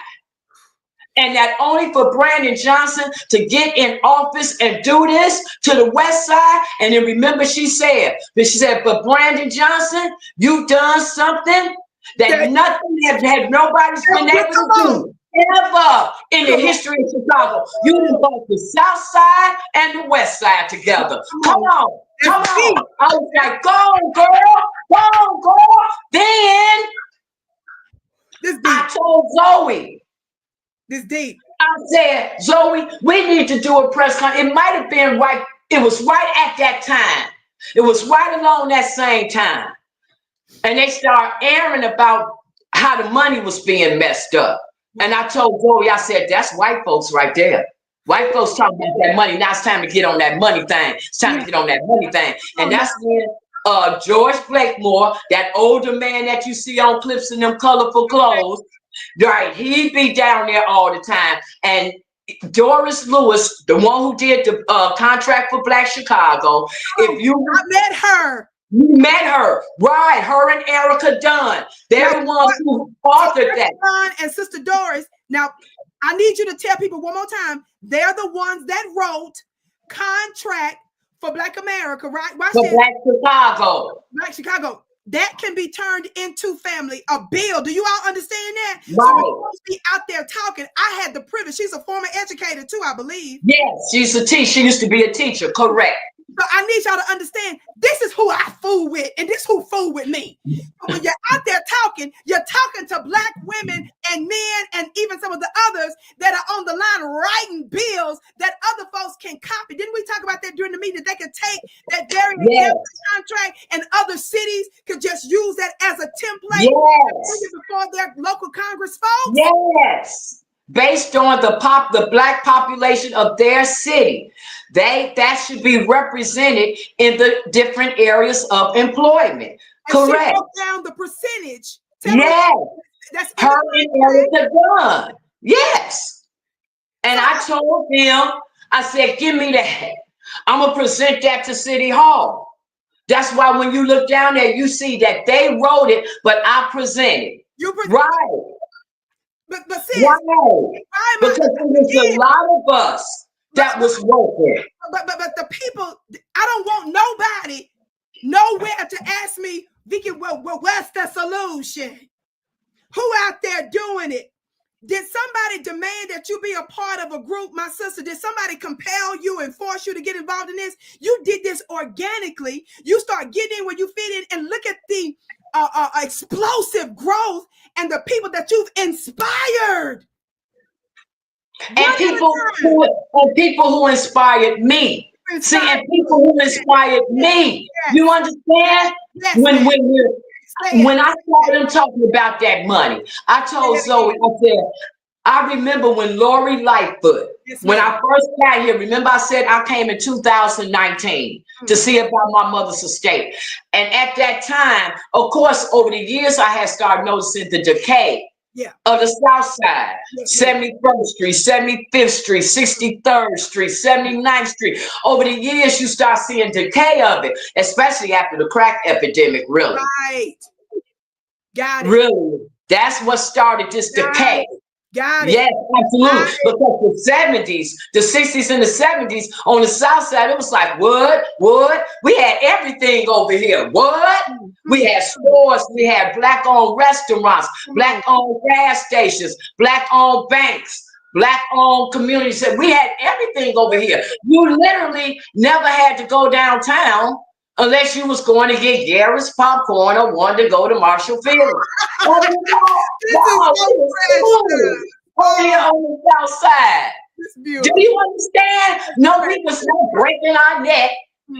Speaker 2: And that only for Brandon Johnson to get in office and do this to the West Side. And then remember, she said, but Brandon Johnson, you done something that nothing had nobody's been able to do ever in the history of Chicago. You done brought the South Side and the West Side together. Come on. I was like, go on, girl. Then I told Zoe.
Speaker 1: This deep.
Speaker 2: I said, Zoe, we need to do a press conference. It might have been right. It was right at that time. It was right along that same time. And they started airing about how the money was being messed up. And I told Zoe, I said, that's white folks right there. White folks talking about that money. Now it's time to get on that money thing. It's time to get on that money thing. And that's when George Blakemore, that older man that you see on clips in them colorful clothes, right, he'd be down there all the time. And Doris Lewis, the one who did the contract for Black Chicago,
Speaker 1: I met her.
Speaker 2: You met her, right? Her and Erica Dunn. They're the ones who authored that.
Speaker 1: Dunn and Sister Doris. Now, I need you to tell people one more time. They're the ones that wrote contract for Black America, right? Watch
Speaker 2: for
Speaker 1: this.
Speaker 2: Black Chicago.
Speaker 1: Black Chicago. That can be turned into a bill. Do you all understand that?
Speaker 2: Right.
Speaker 1: So we're supposed to be out there talking. I had the privilege. She's a former educator too, I believe.
Speaker 2: Yes, she's a teacher. She used to be a teacher. Correct.
Speaker 1: So I need y'all to understand, this is who I fool with, and this who fool with me. But when you're out there talking, you're talking to Black women and men and even some of the others that are on the line writing bills that other folks can copy. Didn't we talk about that during the meeting? They could take that very contract and other cities could just use that as a template before their local Congress folks?
Speaker 2: Yes. Based on the Black population of their city. That should be represented in the different areas of employment.
Speaker 1: And
Speaker 2: correct.
Speaker 1: She broke down the percentage
Speaker 2: Yes. That's her and Erica Dunn. Yes. And I told them, I said, give me that. I'm going to present that to City Hall. That's why when you look down there, you see that they wrote it, but I presented. Right.
Speaker 1: But sis,
Speaker 2: right. Because there was a lot of us that was working.
Speaker 1: But the people, I don't want nobody nowhere to ask me, Vicki, well, what's the solution? Who out there doing it? Did somebody demand that you be a part of a group, my sister? Did somebody compel you and force you to get involved in this? You did this organically. You start getting in where you fit in, and look at the explosive growth and the people that you've inspired.
Speaker 2: And people who inspired me. See, and people who inspired me. Yes. You understand? Yes, when I saw them talking about that money, I told Zoe, I said, I remember when Lori Lightfoot, when I first got here, remember I said I came in 2019 to see about my mother's estate. And at that time, of course, over the years, I had started noticing the decay of the South Side, 71st Street, 75th Street, 63rd Street, 79th Street. Over the years, you start seeing decay of it, especially after the crack epidemic, really.
Speaker 1: Right. Got it.
Speaker 2: Really. That's what started this decay.
Speaker 1: Got it.
Speaker 2: Yes, absolutely. Because the 70s, the 60s and the 70s on the South Side, it was like, what? We had everything over here. What? We had stores, we had Black-owned restaurants, Black-owned gas stations, Black-owned banks, Black-owned communities. We had everything over here. You literally never had to go downtown unless you was going to get Garrett's popcorn or wanted to go to Marshall Field. Over here on the South Side. Do you understand? No, we was not breaking our neck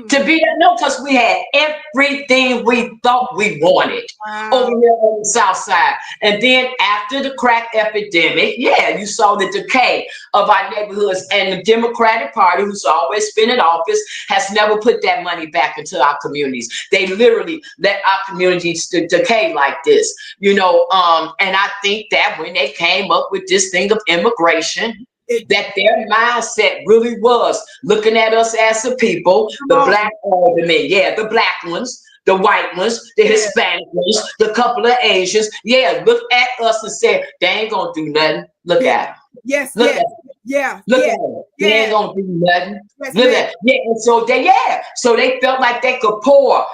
Speaker 2: to be there. No, because we had everything we thought we wanted over here on the South Side. And then after the crack epidemic, you saw the decay of our neighborhoods, and the Democratic Party, who's always been in office, has never put that money back into our communities. They literally let our communities decay like this, you know. And I think that when they came up with this thing of immigration, that their mindset really was looking at us as a people, the Black aldermen, the Black ones, the white ones, the Hispanic ones, the couple of Asians, look at us and say, they ain't gonna do nothing. Look at them.
Speaker 1: Yes,
Speaker 2: look at them. Look at them. They ain't gonna do nothing. Look at them. And so they felt like they could pour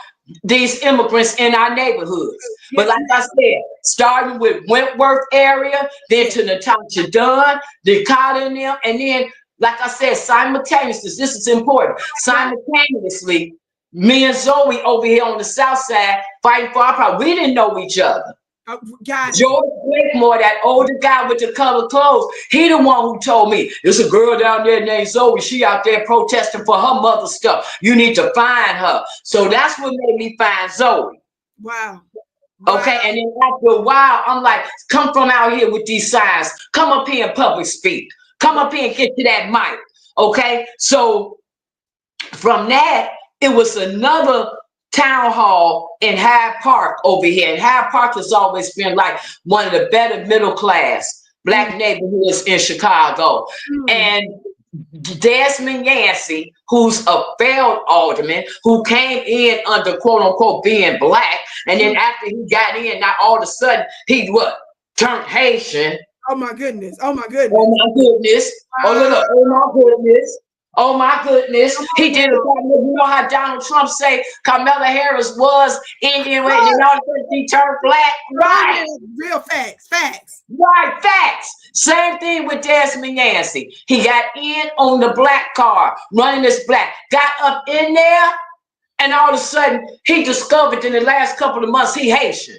Speaker 2: these immigrants in our neighborhoods. But like I said, starting with Wentworth area, then to Natasha Dunn, then Carter and them, and then, like I said, simultaneously, this is important, simultaneously, me and Zoe over here on the South Side fighting for our property. We didn't know each other. George Blakemore, that older guy with the colored clothes, he the one who told me, there's a girl down there named Zoe. She out there protesting for her mother's stuff. You need to find her. So that's what made me find Zoe.
Speaker 1: Wow.
Speaker 2: Okay, and then after a while, I'm like, come from out here with these signs. Come up here and public speak. Come up here and get to that mic. Okay, so from that, it was another town hall in Hyde Park over here. And Hyde Park has always been like one of the better middle class Black neighborhoods in Chicago. And Desmond Yancey, who's a failed alderman, who came in under quote unquote being Black, and then after he got in, now all of a sudden he turned Haitian.
Speaker 1: Oh my goodness! Oh my goodness!
Speaker 2: Oh my goodness! Oh look! Oh my goodness! Oh my goodness, he did it. You know how Donald Trump say Kamala Harris was Indian, and then all of a sudden he turned Black? Right.
Speaker 1: Real facts.
Speaker 2: Right, facts. Same thing with Desmond Yancey. He got in on the Black car, running as Black, got up in there, and all of a sudden he discovered in the last couple of months he Haitian.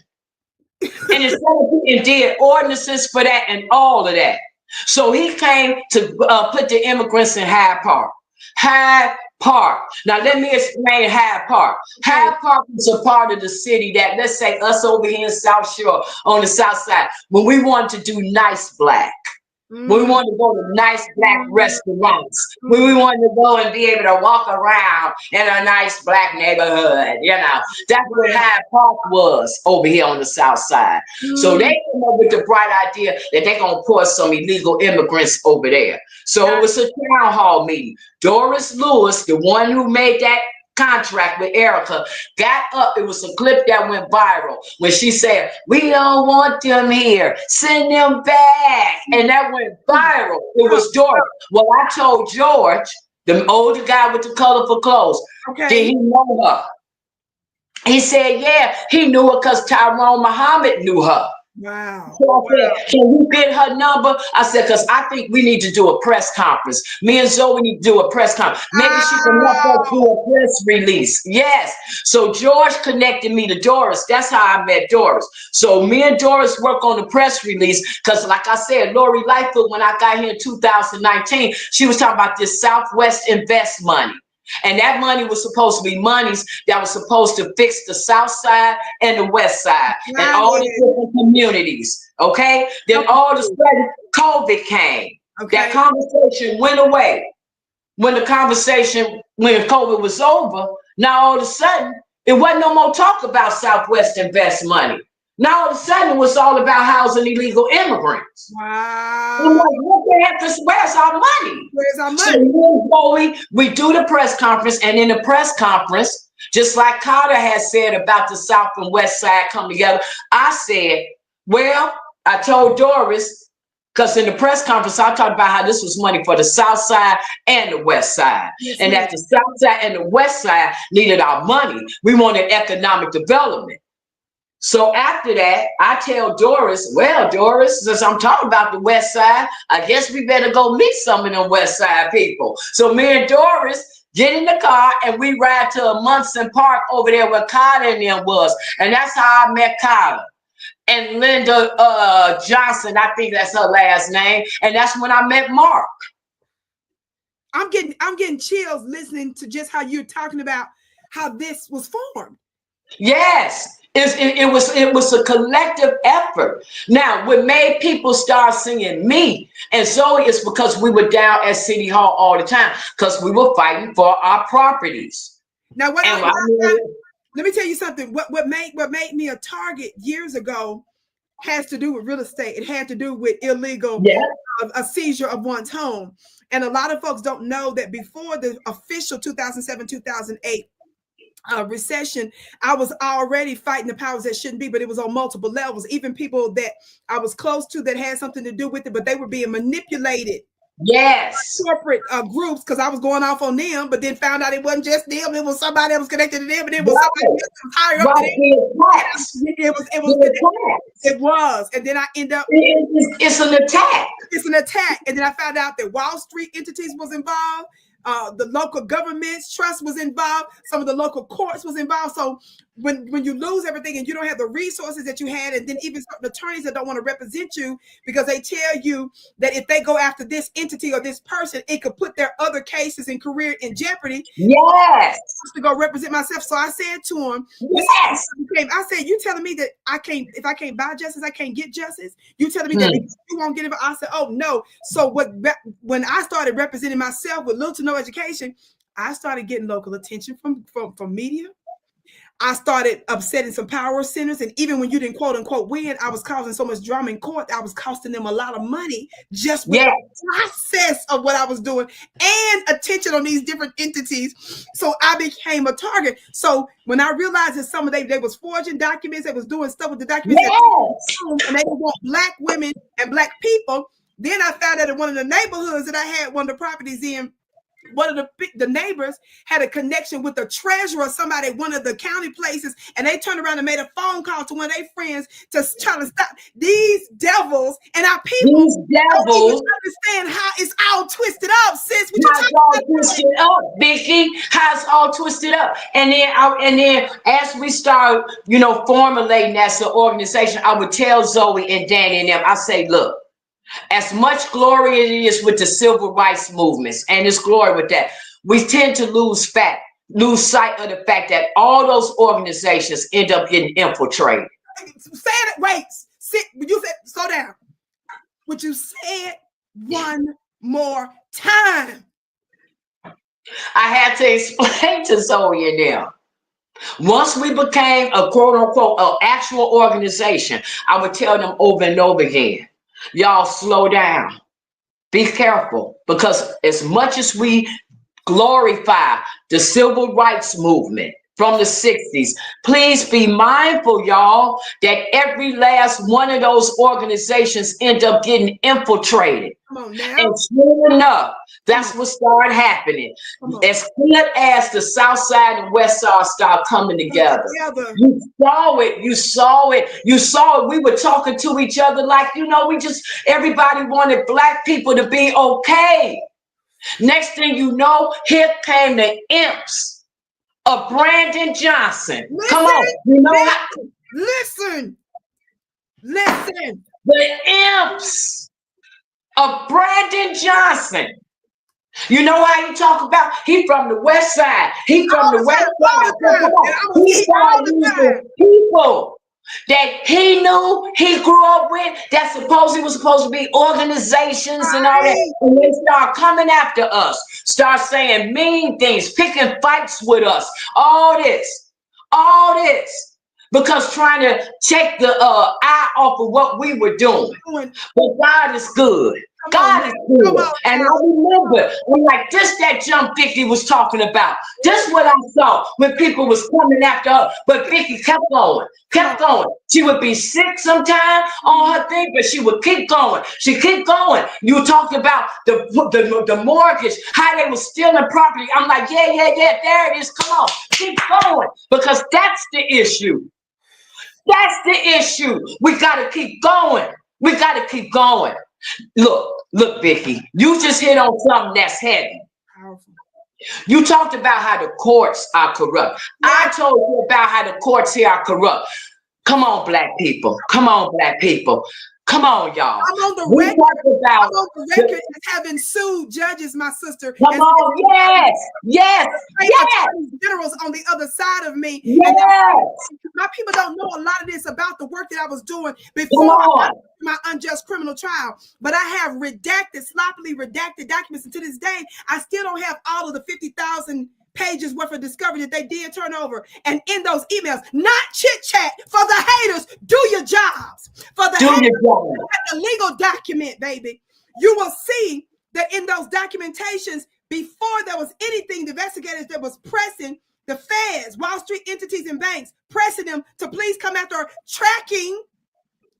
Speaker 2: And instead of being did ordinances for that and all of that. So he came to put the immigrants in Hyde Park. Hyde Park. Now let me explain Hyde Park. Hyde Park is a part of the city that, let's say us over here in South Shore on the South Side, when we wanted to do nice Black, When we wanted to go to nice black restaurants. When we wanted to go and be able to walk around in a nice black neighborhood, you know. That's what Hyde Park was over here on the south side. So they came up with the bright idea that they're going to put some illegal immigrants over there. So it was a town hall meeting. Doris Lewis, the one who made that contract with Erica, got up. It was a clip that went viral when she said, "We don't want them here, send them back," and that went viral. It was George. Well, I told George, the older guy with the colorful clothes, did he know her? He said, yeah, he knew her because Tyrone Muhammad knew her.
Speaker 1: Wow.
Speaker 2: So I said, can you get her number? I said, because I think we need to do a press conference. Me and Zoe need to do a press conference. Maybe she can help us do a press release. Yes. So George connected me to Doris. That's how I met Doris. So me and Doris work on the press release because, like I said, Lori Lightfoot, when I got here in 2019, she was talking about this Southwest Invest money. And that money was supposed to be monies that was supposed to fix the south side and the west side and all the different communities. Okay. Then all of a sudden COVID came. That conversation went away. When COVID was over, now all of a sudden it wasn't no more talk about Southwest Invest money. Now all of a sudden it was all about housing illegal immigrants.
Speaker 1: Wow.
Speaker 2: I'm like, what the heck is, where's our money?
Speaker 1: Where's our money?
Speaker 2: So we do the press conference, and in the press conference, just like Carter has said about the South and West side come together, I said, well, I told Doris, because in the press conference, I talked about how this was money for the South side and the West side. Yes, and that the South side and the West side needed our money. We wanted economic development. So after that, I tell Doris, well, Doris, since I'm talking about the West Side, I guess we better go meet some of them West Side people. So me and Doris get in the car and we ride to a Munson Park over there where Carter and them was. And that's how I met Carter. And Linda Johnson, I think that's her last name. And that's when I met Mark.
Speaker 1: I'm getting chills listening to just how you're talking about how this was formed.
Speaker 2: Yes. It was a collective effort. Now, what made people start singing me and Zoe is because we were down at City Hall all the time because we were fighting for our properties.
Speaker 1: Now, let me tell you something. What made me a target years ago has to do with real estate. It had to do with illegal a seizure of one's home. And a lot of folks don't know that before the official 2007-2008 recession, I was already fighting the powers that shouldn't be, but it was on multiple levels. Even people that I was close to that had something to do with it, but they were being manipulated.
Speaker 2: Yes.
Speaker 1: Corporate groups, because I was going off on them, but then found out it wasn't just them. It was somebody that was connected to them, and it was somebody else higher up. It was. And then I end up.
Speaker 2: It's an attack.
Speaker 1: It's an attack. And then I found out that Wall Street entities was involved. The local government's trust was involved. Some of the local courts was involved. So when you lose everything and you don't have the resources that you had, and then even some attorneys that don't want to represent you because they tell you that if they go after this entity or this person, it could put their other cases and career in jeopardy.
Speaker 2: Yes.
Speaker 1: To go represent myself. So I said to him,
Speaker 2: yes.
Speaker 1: I said, you telling me that if I can't buy justice, I can't get justice? You telling me that you won't get it? I said, oh no. So when I started representing myself with little to no education, I started getting local attention from media. I started upsetting some power centers. And even when you didn't quote unquote win, I was causing so much drama in court. I was costing them a lot of money just with the process of what I was doing and attention on these different entities. So I became a target. So when I realized that some of they was forging documents, they was doing stuff with the documents, and they want Black women and Black people, then I found out in one of the neighborhoods that I had one of the properties in, one of the neighbors had a connection with the treasurer of somebody at one of the county places, and they turned around and made a phone call to one of their friends to try to stop these devils and our people.
Speaker 2: These devils
Speaker 1: understand how it's all twisted up, sis.
Speaker 2: How it's all twisted up, Vicki. How it's all twisted up. And then as we start, formulating as an organization, I would tell Zoe and Danny and them, I say, look, as much glory it is with the civil rights movements, and it's glory with that, we tend to lose sight of the fact that all those organizations end up getting infiltrated.
Speaker 1: You said, slow down. What you said one more time.
Speaker 2: I had to explain to Zoe and them. Once we became a quote unquote actual organization, I would tell them over and over again, y'all slow down. Be careful, because as much as we glorify the civil rights movement from the 60s, please be mindful, y'all, that every last one of those organizations end up getting infiltrated.
Speaker 1: Come on now.
Speaker 2: And soon enough, that's what started happening. As soon as the South Side and West Side start coming together. You saw it. You saw it. You saw it. We were talking to each other like, everybody wanted Black people to be okay. Next thing you know, here came the imps of Brandon Johnson. Come on.
Speaker 1: Listen.
Speaker 2: The imps of Brandon Johnson. You know how you talk about? He from the West Side. He from the West Side. He started using people that he knew, he grew up with, that supposedly was supposed to be organizations and all that. And they start coming after us, start saying mean things, picking fights with us, all this, because trying to take the eye off of what we were doing. But God is good. God is good. And I remember, that jump Vicki was talking about. This what I saw when people was coming after her. But Vicki kept going. She would be sick sometime on her thing, but she would keep going. She keep going. You talked about the mortgage, how they were stealing property. I'm like, yeah, there it is. Come on, keep going. Because that's the issue. That's the issue. We got to keep going. Look, Vicki, you just hit on something that's heavy.
Speaker 1: Powerful.
Speaker 2: You talked about how the courts are corrupt. Yeah. I told you about how the courts here are corrupt. Come on, Black people. Come on, y'all.
Speaker 1: I'm on the record as having sued judges, my sister.
Speaker 2: Come on, yes.
Speaker 1: Generals on the other side of me.
Speaker 2: Yes.
Speaker 1: My people don't know a lot of this about the work that I was doing before my unjust criminal trial. But I have sloppily redacted documents. And to this day, I still don't have all of the 50,000 pages worth of discovery that they did turn over. And in those emails, not chit chat for the haters, do your jobs. For the haters, the legal document, baby. You will see that in those documentations, before there was anything, the investigators that was pressing the feds, Wall Street entities and banks, pressing them to please come after tracking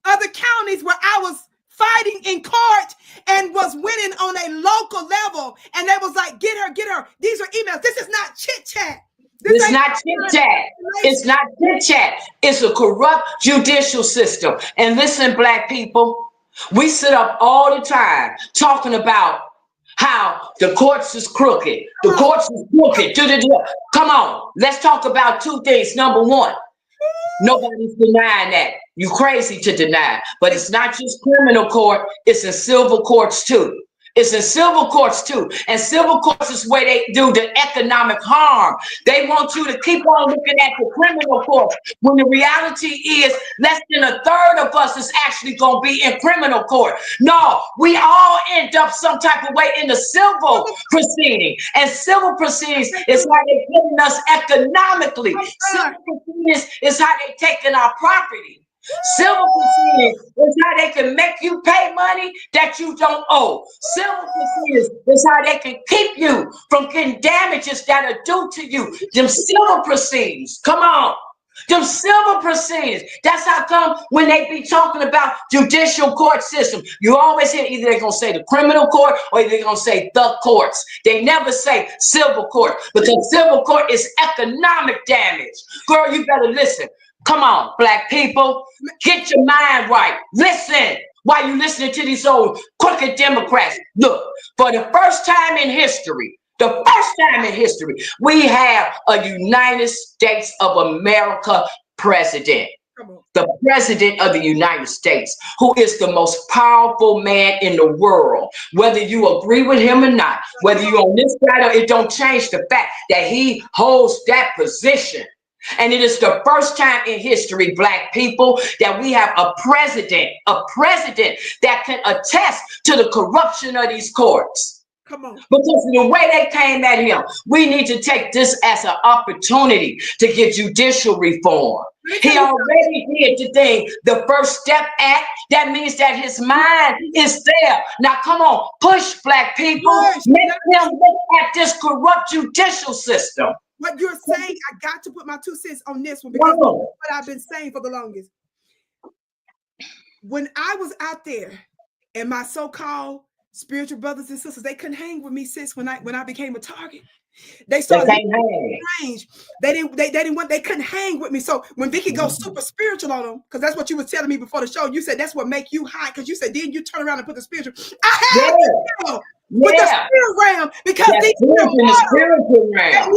Speaker 1: other counties where I was fighting in court and was winning on a local level. And they was like, get her. These are emails. This is not chit chat.
Speaker 2: It's not chit chat. It's a corrupt judicial system. And listen, Black people, we sit up all the time talking about how the courts is crooked. The courts is crooked. Come on, let's talk about two things. Number one, nobody's denying that. You crazy to deny. But it's not just criminal court, it's in civil courts too. And civil courts is where they do the economic harm. They want you to keep on looking at the criminal court when the reality is less than a third of us is actually going to be in criminal court. No, we all end up some type of way in the civil proceeding. And civil proceedings is how they're getting us economically. Civil proceedings is how they're taking our property. Civil proceedings is how they can make you pay money that you don't owe. Civil proceedings is how they can keep you from getting damages that are due to you. Them civil proceedings, come on. Them civil proceedings. That's how come when they be talking about judicial court system, you always hear either they're going to say the criminal court or they're going to say the courts. They never say civil court, because civil court is economic damage. Girl, you better listen. Come on, Black people, get your mind right. Listen while you listening to these old crooked Democrats. Look, for the first time in history, we have a United States of America president. The president of the United States, who is the most powerful man in the world. Whether you agree with him or not, whether you're on this side or it don't change the fact that he holds that position. And it is the first time in history, Black people, that we have a president that can attest to the corruption of these courts.
Speaker 1: Come on.
Speaker 2: Because of the way they came at him, we need to take this as an opportunity to get judicial reform. He already did the thing, the First Step Act. That means that his mind is there. Now, come on, push, Black people. Make them look at this corrupt judicial system.
Speaker 1: What you're saying, I got to put my 2 cents on this one because that's what I've been saying for the longest. When I was out there and my so-called spiritual brothers and sisters, they couldn't hang with me, sis, when I became a target. They started strange. They couldn't hang with me. So when Vicki goes super spiritual on them, because that's what you were telling me before the show, you said that's what make you high, because you said, didn't you turn around and put the spiritual? I had to with the spirit realm, because these spiritual realm.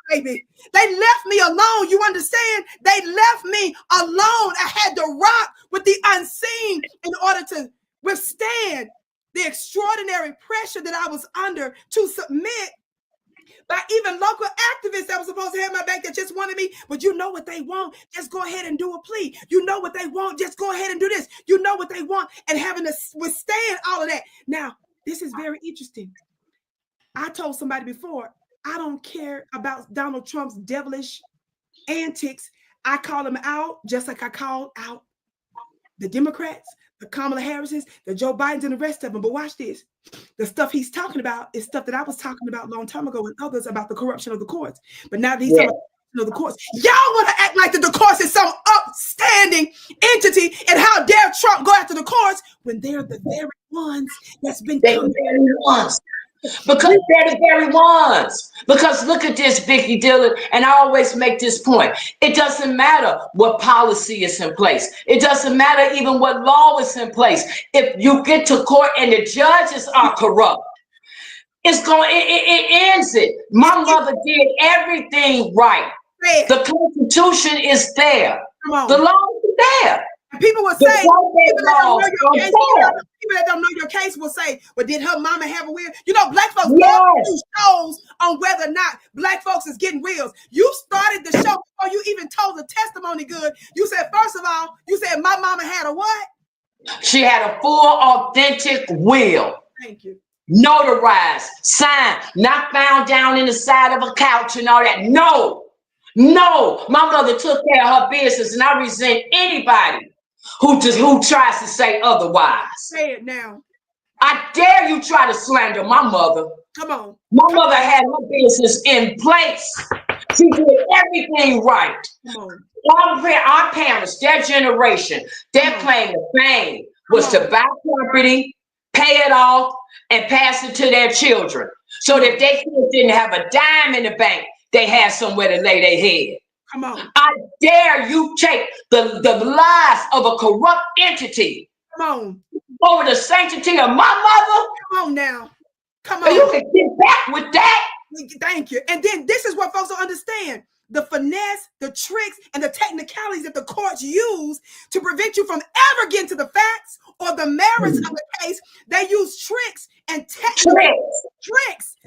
Speaker 1: Baby. They left me alone. You understand? They left me alone. I had to rock with the unseen in order to withstand the extraordinary pressure that I was under to submit by even local activists that was supposed to have my back that just wanted me. But you know what they want? Just go ahead and do a plea. You know what they want? Just go ahead and do this. You know what they want? And having to withstand all of that. Now, this is very interesting. I told somebody before, I don't care about Donald Trump's devilish antics. I call him out just like I called out the Democrats, the Kamala Harris's, the Joe Bidens, and the rest of them. But watch this. The stuff he's talking about is stuff that I was talking about a long time ago with others about the corruption of the courts. But now that he's talking about the courts, y'all want to act like that the courts is some upstanding entity, and how dare Trump go after the courts when they're the very ones that's been
Speaker 2: because they're the very ones. Because look at this, Vicki Dillard, and I always make this point. It doesn't matter what policy is in place. It doesn't matter even what law is in place. If you get to court and the judges are corrupt, it ends it. My mother did everything right. The Constitution is there. The law is there.
Speaker 1: People will say, people that don't know your case will say, well, did her mama have a wheel? You know, Black folks do shows on whether or not Black folks is getting wheels. You started the show before you even told the testimony good. You said, first of all, you said my mama had a what?
Speaker 2: She had a full, authentic will.
Speaker 1: Thank you.
Speaker 2: Notarized, signed, not found down in the side of a couch and all that. No, my mother took care of her business, and I resent anybody who tries to say otherwise.
Speaker 1: Say it now.
Speaker 2: I dare you try to slander my mother.
Speaker 1: Come on.
Speaker 2: My mother had her business in place. She did everything right. Our parents, their generation, their claim to fame was to buy property, pay it off, and pass it to their children. So that their kids didn't have a dime in the bank, they had somewhere to lay their head.
Speaker 1: Come on.
Speaker 2: I dare you take the lies of a corrupt entity over the sanctity of my mother.
Speaker 1: Come on now. Come on.
Speaker 2: You can get back with that.
Speaker 1: Thank you. And then this is what folks don't understand. The finesse, the tricks, and the technicalities that the courts use to prevent you from ever getting to the facts or the merits of the case. They use tricks and tricks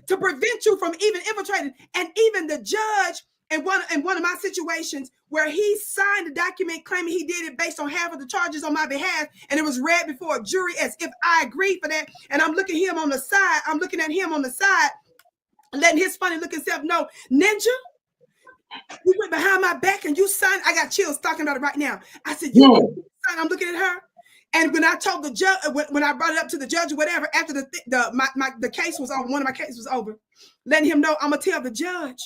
Speaker 1: to prevent you from even infiltrating. And even the judge in one of my situations where he signed a document claiming he did it based on half of the charges on my behalf, and it was read before a jury as if I agreed for that. And I'm looking at him on the side, letting his funny looking self know, Ninja, you went behind my back and you signed. I got chills talking about it right now. I said, you signed. I'm looking at her. And when I told the judge, when I brought it up to the judge or whatever, after the case was over, one of my cases was over, letting him know, I'm going to tell the judge,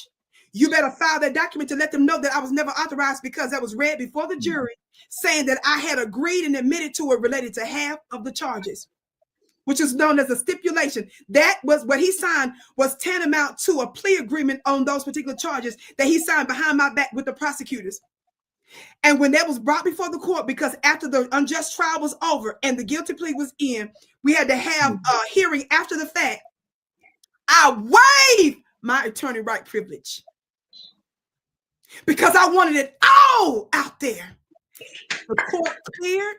Speaker 1: you better file that document to let them know that I was never authorized, because that was read before the jury, saying that I had agreed and admitted to it related to half of the charges, which is known as a stipulation. That was what he signed, was tantamount to a plea agreement on those particular charges that he signed behind my back with the prosecutors. And when that was brought before the court, because after the unjust trial was over and the guilty plea was in, we had to have a hearing after the fact. I waived my attorney right privilege because I wanted it all out there. The court cleared.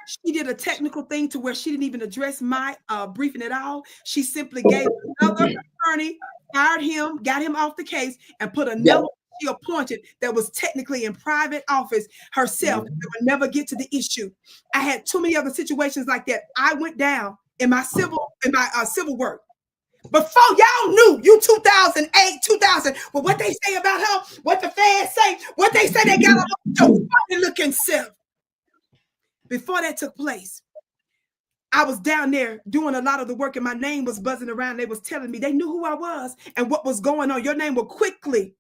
Speaker 1: She did a technical thing to where she didn't even address my briefing at all. She simply gave another attorney, fired him, got him off the case, and put another she appointed that was technically in private office herself that would never get to the issue. I had too many other situations like that. I went down in my civil work. Before y'all knew, you 2008, 2000, well, what they say about her, what the feds say, what they say they got her funny looking self. Before that took place, I was down there doing a lot of the work and my name was buzzing around. They was telling me they knew who I was and what was going on. Your name will quickly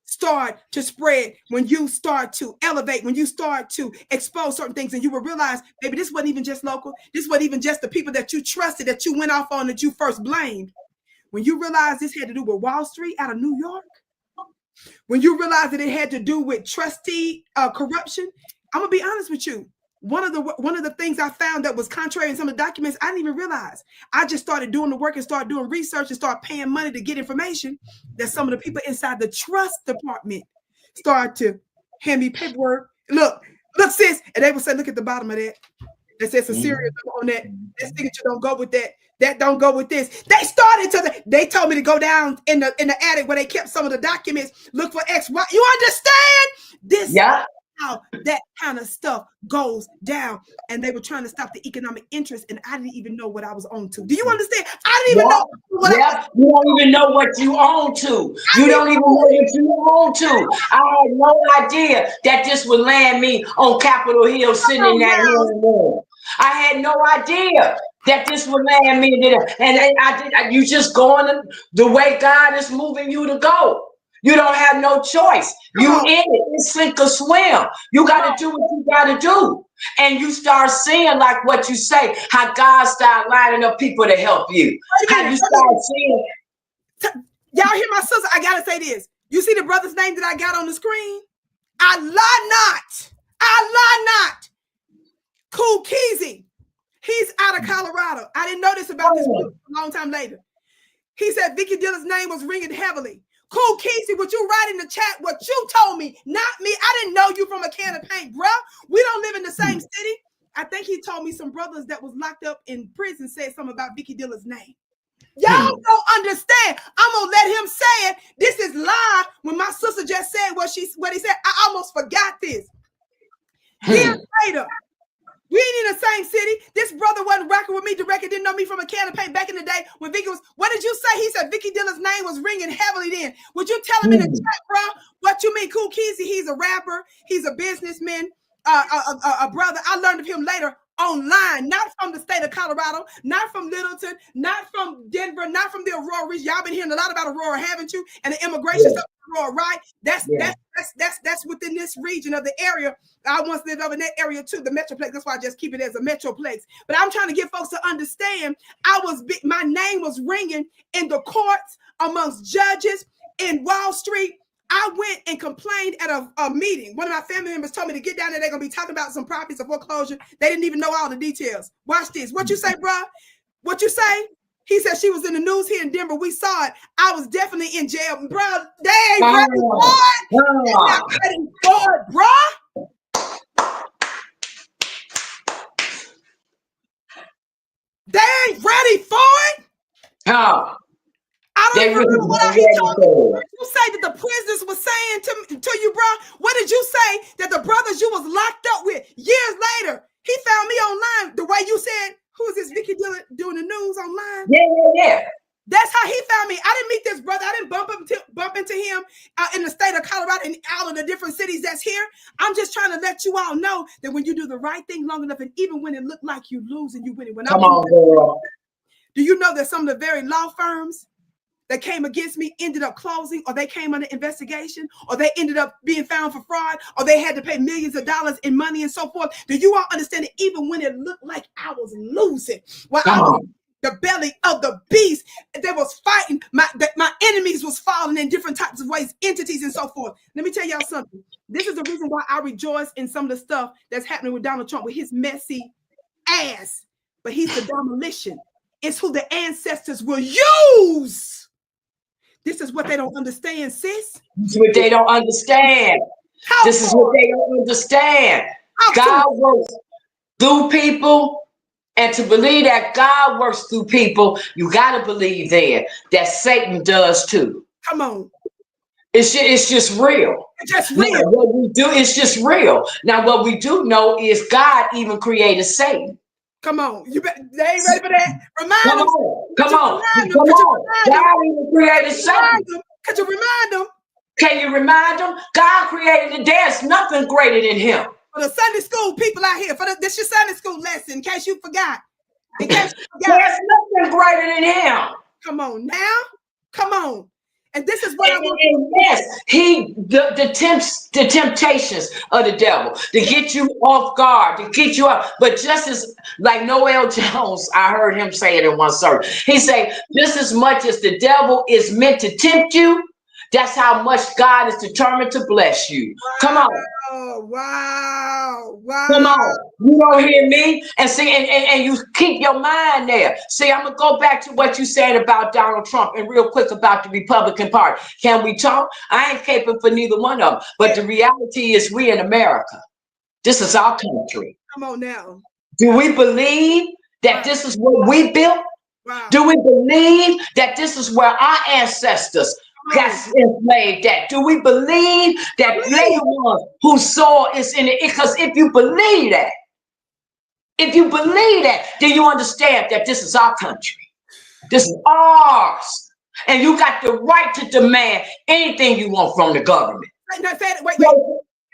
Speaker 1: start to spread when you start to elevate, when you start to expose certain things, and you will realize, baby, this wasn't even just local. This wasn't even just the people that you trusted, that you went off on, that you first blamed. When you realize this had to do with Wall Street out of New York, when you realize that it had to do with trustee corruption, I'm gonna be honest with you. One of the things I found that was contrary in some of the documents, I didn't even realize. I just started doing the work and started doing research and started paying money to get information that some of the people inside the trust department started to hand me paperwork. Look, sis. And they would say, look at the bottom of that. They said some serious on that. That signature don't go with that. That don't go with this. They told me to go down in the attic where they kept some of the documents, look for X, Y. You understand? This how that kind of stuff goes down. And they were trying to stop the economic interest, and I didn't even know what I was on to. Do you understand? I didn't even know what
Speaker 2: you don't even know what you own to. You don't even know what you own to. I had no idea that this would land me on Capitol Hill sitting in that room. I had no idea that this would land me there. And you just going the way God is moving you to go. You don't have no choice. You in it. It's sink or swim. You got to do what you got to do. And you start seeing, like what you say, how God started lining up people to help you. How you start seeing.
Speaker 1: Y'all hear my sister? I got to say this. You see the brother's name that I got on the screen? I lie not. Cool Keezy. He's out of Colorado. I didn't know this about this a long time later. He said Vicki Dillard's name was ringing heavily. Cool Keezy, would you write in the chat what you told me, not me? I didn't know you from a can of paint, bro. We don't live in the same city. I think he told me some brothers that was locked up in prison said something about Vicki Dillard's name. Y'all don't understand. I'm gonna let him say it. This is live. When my sister just said what he said, I almost forgot this. Years later, we ain't in the same city. This brother wasn't rocking with me directly, didn't know me from a can of paint back in the day when Vicki was, what did you say? He said Vicki Dillard's name was ringing heavily then. Would you tell him in the chat, bro? What you mean? Cool Keezy, he's a rapper. He's a businessman, a brother. I learned of him later online, not from the state of Colorado, not from Littleton, not from Denver, not from the Aurora region. Y'all been hearing a lot about Aurora, haven't you? And the immigration stuff in Aurora, right? That's within this region of the area. I once lived over in that area too, the Metroplex. That's why I just keep it as a Metroplex. But I'm trying to get folks to understand. My name was ringing in the courts amongst judges in Wall Street. I went and complained at a meeting. One of my family members told me to get down there. They're going to be talking about some properties of foreclosure. They didn't even know all the details. Watch this. What you say, bro? What you say? He said she was in the news here in Denver. We saw it. I was definitely in jail. Bro, they ain't ready for it. They're not ready for it, bro. They ain't ready for it. I don't even remember what he told me. What did you say that the prisoners were saying to you, bro? What did you say that the brothers you was locked up with years later? He found me online the way you said, who is this Vicki Dillard doing the news online?
Speaker 2: Yeah.
Speaker 1: That's how he found me. I didn't meet this brother. I didn't bump into him in the state of Colorado and all of the different cities that's here. I'm just trying to let you all know that when you do the right thing long enough, and even when it looked like you lose and you win it.
Speaker 2: Come on, girl.
Speaker 1: Do you know that some of the very law firms that came against me ended up closing, or they came under investigation, or they ended up being found for fraud, or they had to pay millions of dollars in money and so forth? Do you all understand that even when it looked like I was losing, well, I was the belly of the beast, they was fighting, my enemies was falling in different types of ways, entities and so forth. Let me tell y'all something. This is the reason why I rejoice in some of the stuff that's happening with Donald Trump, with his messy ass, but he's the demolition. It's who the ancestors will use. This is what they don't understand, sis.
Speaker 2: This is what they don't understand. This is what they don't understand. God works through people, and to believe that God works through people, you got to believe then that Satan does too.
Speaker 1: Come on.
Speaker 2: It's just real.
Speaker 1: It's just real.
Speaker 2: Now, what we do is just real. Now, what we do know is God even created Satan.
Speaker 1: Come on. They ain't ready for that. Remind them.
Speaker 2: Come on. God even created Satan.
Speaker 1: Could you remind them?
Speaker 2: Can you remind them? God created it. There's nothing greater than him.
Speaker 1: For the Sunday school people out here, this your Sunday school lesson, in case you forgot.
Speaker 2: There's nothing greater than him.
Speaker 1: Come on now. Come on. And this is what I want.
Speaker 2: Yes, the temptations of the devil to get you off guard, to get you up. But just as like Noel Jones, I heard him say it in one sermon. He say, just as much as the devil is meant to tempt you, that's how much God is determined to bless you.
Speaker 1: Wow,
Speaker 2: come on.
Speaker 1: Wow.
Speaker 2: Come on. You don't hear me? And see, and you keep your mind there. See, I'm going to go back to what you said about Donald Trump and real quick about the Republican Party. Can we talk? I ain't caping for neither one of them. But the reality is we in America. This is our country.
Speaker 1: Come on now.
Speaker 2: Do we believe that this is what we built?
Speaker 1: Wow.
Speaker 2: Do we believe that this is where our ancestors got enslaved at? Do we believe that they ones whose soul is in it? Because if you believe that, then you understand that this is our country. This is ours. And you got the right to demand anything you want from the government.
Speaker 1: Wait.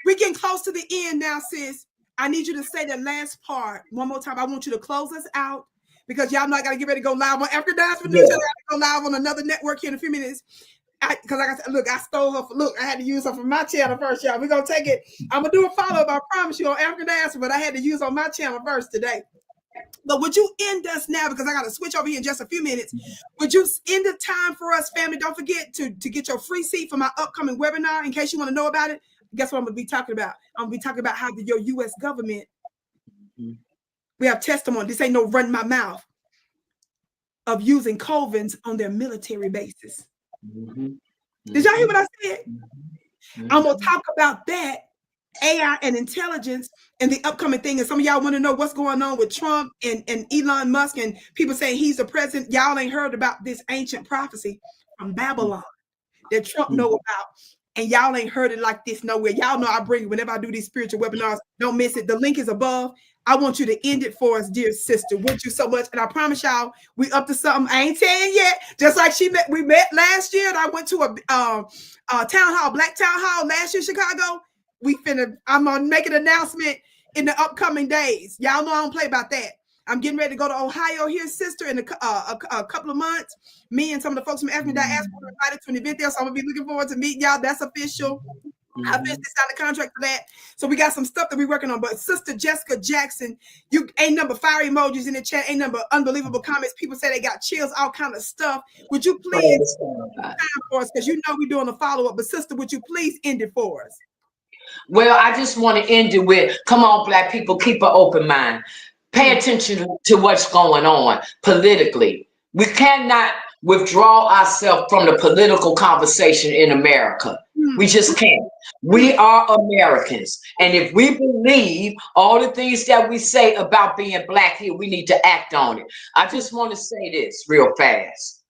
Speaker 1: We're getting close to the end now, sis. I need you to say the last part one more time. I want you to close us out because y'all know I got to get ready to go live on African Diaspora News. I got to go live on another network here in a few minutes. Because like I said, look, I stole her. I had to use her for my channel first, y'all. We're going to take it. I'm going to do a follow-up, I promise you, on African Diaspora, but I had to use on my channel first today. But would you end us now, because I got to switch over here in just a few minutes. Would you end the time for us, family? Don't forget to get your free seat for my upcoming webinar in case you want to know about it. Guess what I'm going to be talking about? I'm going to be talking about how your U.S. government, we have testimony. This ain't no run my mouth of using covens on their military bases. Did y'all hear what I said? I'm going to talk about that, AI and intelligence, and the upcoming thing. And some of y'all want to know what's going on with Trump and Elon Musk and people saying he's the president. Y'all ain't heard about this ancient prophecy from Babylon that Trump know about. And y'all ain't heard it like this nowhere. Y'all know I bring it whenever I do these spiritual webinars. Don't miss it. The link is above. I want you to end it for us, dear sister. Would you so much? And I promise y'all, we up to something. I ain't telling yet. Just like we met last year, and I went to a town hall, black town hall last year in Chicago. I'm gonna make an announcement in the upcoming days. Y'all know I don't play about that. I'm getting ready to go to Ohio here, sister, in a couple of months. Me and some of the folks from African Diaspora are invited to an event there, so I'm gonna be looking forward to meeting y'all. That's official. I finished signed the contract for that. So we got some stuff that we're working on. But Sister Jessica Jackson, you ain't number fire emojis in the chat, ain't number unbelievable comments. People say they got chills, all kind of stuff. Would you please time for us? Because you know we're doing a follow-up. But sister, would you please end it for us?
Speaker 2: Well, I just want to end it with, come on, Black people, keep an open mind. Pay attention to what's going on politically. We cannot withdraw ourselves from the political conversation in America. We just can't. We are Americans. And if we believe all the things that we say about being Black here, we need to act on it. I just want to say this real fast.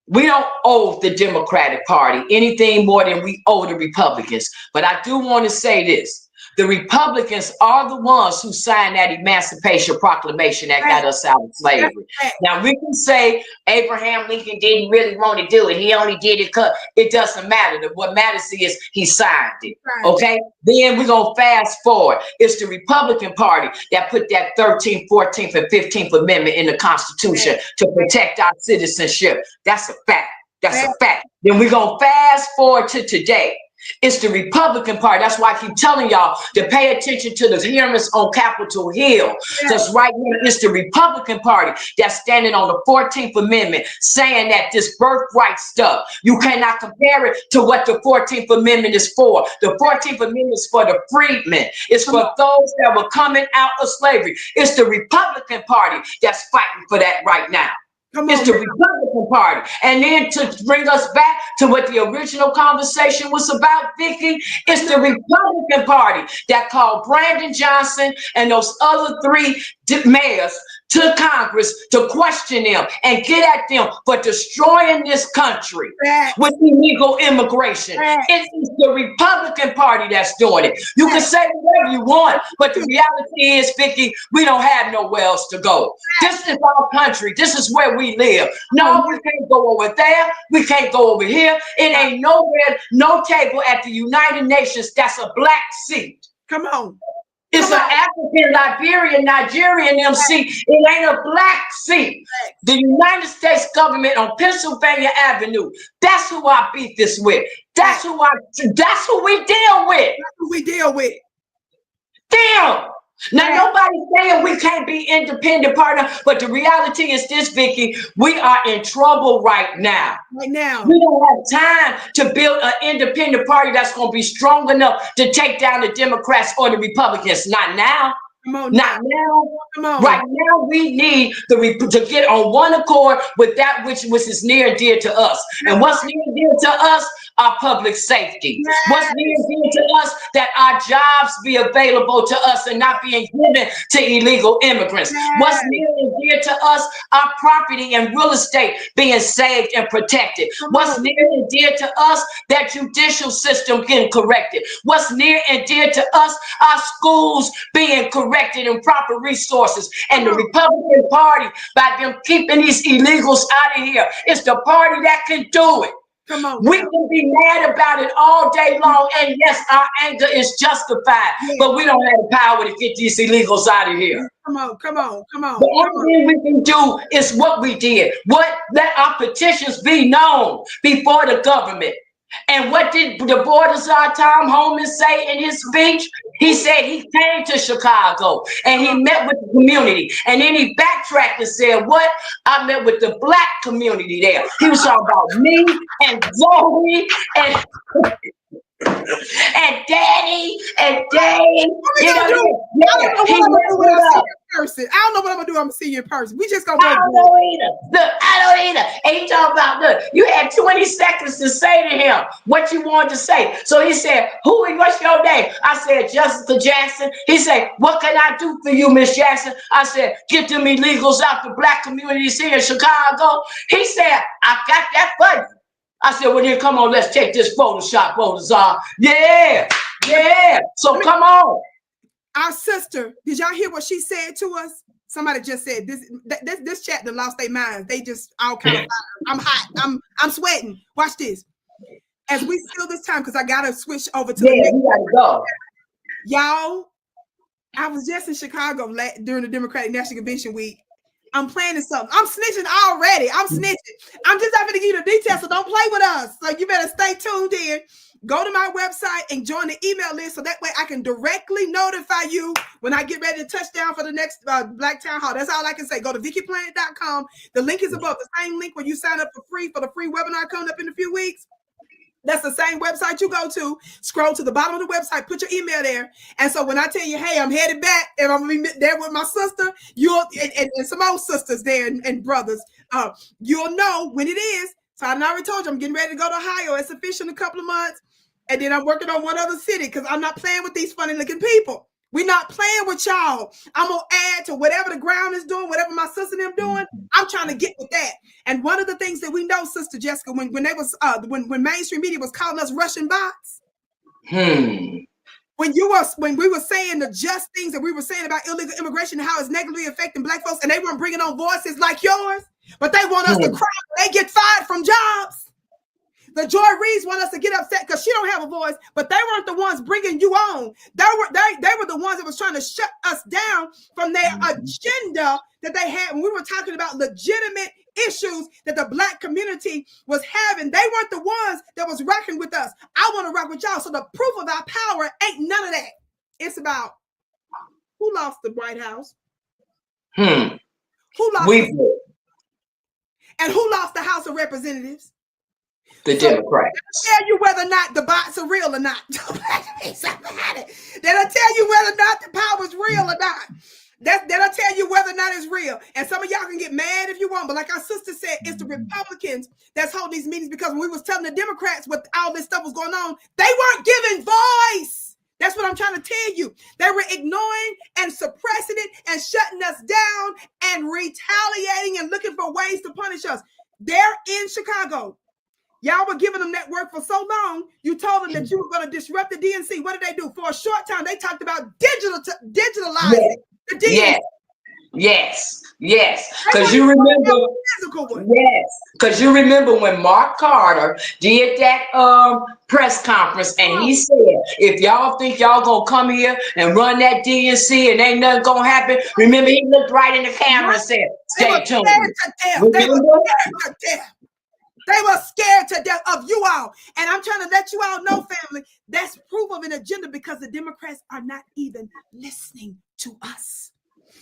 Speaker 2: We don't owe the Democratic Party anything more than we owe the Republicans. But I do want to say this. The Republicans are the ones who signed that Emancipation Proclamation that got us out of slavery. Now, we can say Abraham Lincoln didn't really want to do it. He only did it because it doesn't matter. What matters is he signed it. Okay? Then we're going to fast forward. It's the Republican Party that put that 13th, 14th, and 15th Amendment in the Constitution to protect our citizenship. That's a fact. That's a fact. Then we're going to fast forward to today. It's the Republican Party. That's why I keep telling y'all to pay attention to the hearings on Capitol Hill. Because right now, it's the Republican Party that's standing on the 14th Amendment saying that this birthright stuff, you cannot compare it to what the 14th Amendment is for. The 14th Amendment is for the freedmen. It's for those that were coming out of slavery. It's the Republican Party that's fighting for that right now. It's the Republican Party. And then to bring us back to what the original conversation was about, Vicki, it's the Republican Party that called Brandon Johnson and those other three mayors to Congress to question them and get at them for destroying this country with illegal immigration. It is the Republican Party that's doing it. You can say whatever you want, but the reality is, Vicki, we don't have nowhere else to go. This is our country. This is where we live. No, we can't go over there. We can't go over here. It ain't nowhere, no table at the United Nations that's a black seat.
Speaker 1: Come on.
Speaker 2: It's an African, Liberian, Nigerian MC. It ain't a black seat. The United States government on Pennsylvania Avenue. That's who I beat this with. That's who we deal with.
Speaker 1: That's who we deal with.
Speaker 2: Damn. Now, nobody's saying we can't be independent partner, but the reality is this, Vicki, we are in trouble right now.
Speaker 1: Right now.
Speaker 2: We don't have time to build an independent party that's going to be strong enough to take down the Democrats or the Republicans. Not now.
Speaker 1: Come on,
Speaker 2: not now.
Speaker 1: Come on.
Speaker 2: Right now, we need to get on one accord with that which is near and dear to us. And what's near and dear to us? Our public safety. What's near and dear to us? That our jobs be available to us and not being given to illegal immigrants. What's near and dear to us? Our property and real estate being saved and protected. What's near and dear to us? That judicial system getting corrected. What's near and dear to us? Our schools being corrected and proper resources. And the Republican Party, by them keeping these illegals out of here, is the party that can do it.
Speaker 1: Come on.
Speaker 2: We can be mad about it all day long, and yes, our anger is justified, but we don't have the power to get these illegals out of here.
Speaker 1: Come on, come on, come on.
Speaker 2: The only thing we can do is what we did. Let our petitions be known before the government. And what did the border czar Tom Homan say in his speech? He said he came to Chicago and he met with the community. And then he backtracked and said, what? I met with the black community there. He was talking about me and Zoe and Danny and Dave.
Speaker 1: I don't know what I'm gonna do. I'm gonna see you in person. We just gonna go.
Speaker 2: I don't know either. Look, I don't either. And he talking about, look, you had 20 seconds to say to him what you wanted to say. So he said, what's your name? I said, Jessica Jackson. He said, what can I do for you, Miss Jackson? I said, get them illegals out the black communities here in Chicago. He said, I got that for you. I said, well, then come on, let's take this Photoshop photo, czar. Yeah. So come on.
Speaker 1: Our sister, did y'all hear what she said to us? Somebody just said this chat that lost their minds. They just all kind of I'm hot. I'm sweating. Watch this. As we steal this time, because I gotta switch over to the next.
Speaker 2: You gotta go.
Speaker 1: Y'all, I was just in Chicago during the Democratic National Convention week. I'm planning something. I'm snitching already. I'm snitching. I'm just having to give you the details, so don't play with us. So you better stay tuned in. Go to my website and join the email list so that way I can directly notify you when I get ready to touch down for the next Black Town Hall. That's all I can say. Go to VickiPlanet.com. The link is above, the same link where you sign up for the free webinar coming up in a few weeks. That's the same website you go to. Scroll to the bottom of the website, put your email there. And so when I tell you, hey, I'm headed back and I'm going to be there with my sister, and some old sisters there and brothers, you'll know when it is. So I already told you I'm getting ready to go to Ohio. It's official in a couple of months. And then I'm working on one other city because I'm not playing with these funny looking people. We're not playing with y'all. I'm going to add to whatever the ground is doing, whatever my sister and them doing. I'm trying to get with that. And one of the things that we know, Sister Jessica, when mainstream media was calling us Russian bots, when we were saying the just things that we were saying about illegal immigration and how it's negatively affecting Black folks, and they weren't bringing on voices like yours, but they want us to cry when they get fired from jobs. The Joy Reeds want us to get upset because she don't have a voice, but they weren't the ones bringing you on. They were the ones that was trying to shut us down from their agenda that they had when we were talking about legitimate issues that the Black community was having. They weren't the ones that was rocking with us. I want to rock with y'all. So the proof of our power ain't none of that. It's about who lost the White House, who lost and who lost the House of Representatives.
Speaker 2: The Democrats.
Speaker 1: They'll tell you whether or not the bots are real or not. They'll tell you whether or not the power is real or not. That'll tell you whether or not it's real. And some of y'all can get mad if you want, but like our sister said, it's the Republicans that's holding these meetings, because when we was telling the Democrats what all this stuff was going on, they weren't giving voice That's what I'm trying to tell you. They were ignoring and suppressing it and shutting us down and retaliating and looking for ways to punish us. They're in Chicago. Y'all were giving them that work for so long. You told them that you were going to disrupt the DNC. What did they do? For a short time, they talked about digitalizing the DNC.
Speaker 2: Yes. Because you remember, when Mark Carter did that press conference and he said, if y'all think y'all gonna come here and run that DNC and ain't nothing gonna happen, remember he looked right in the camera and said, stay tuned.
Speaker 1: They were scared to death of you all. And I'm trying to let you all know, family, that's proof of an agenda because the Democrats are not even listening to us.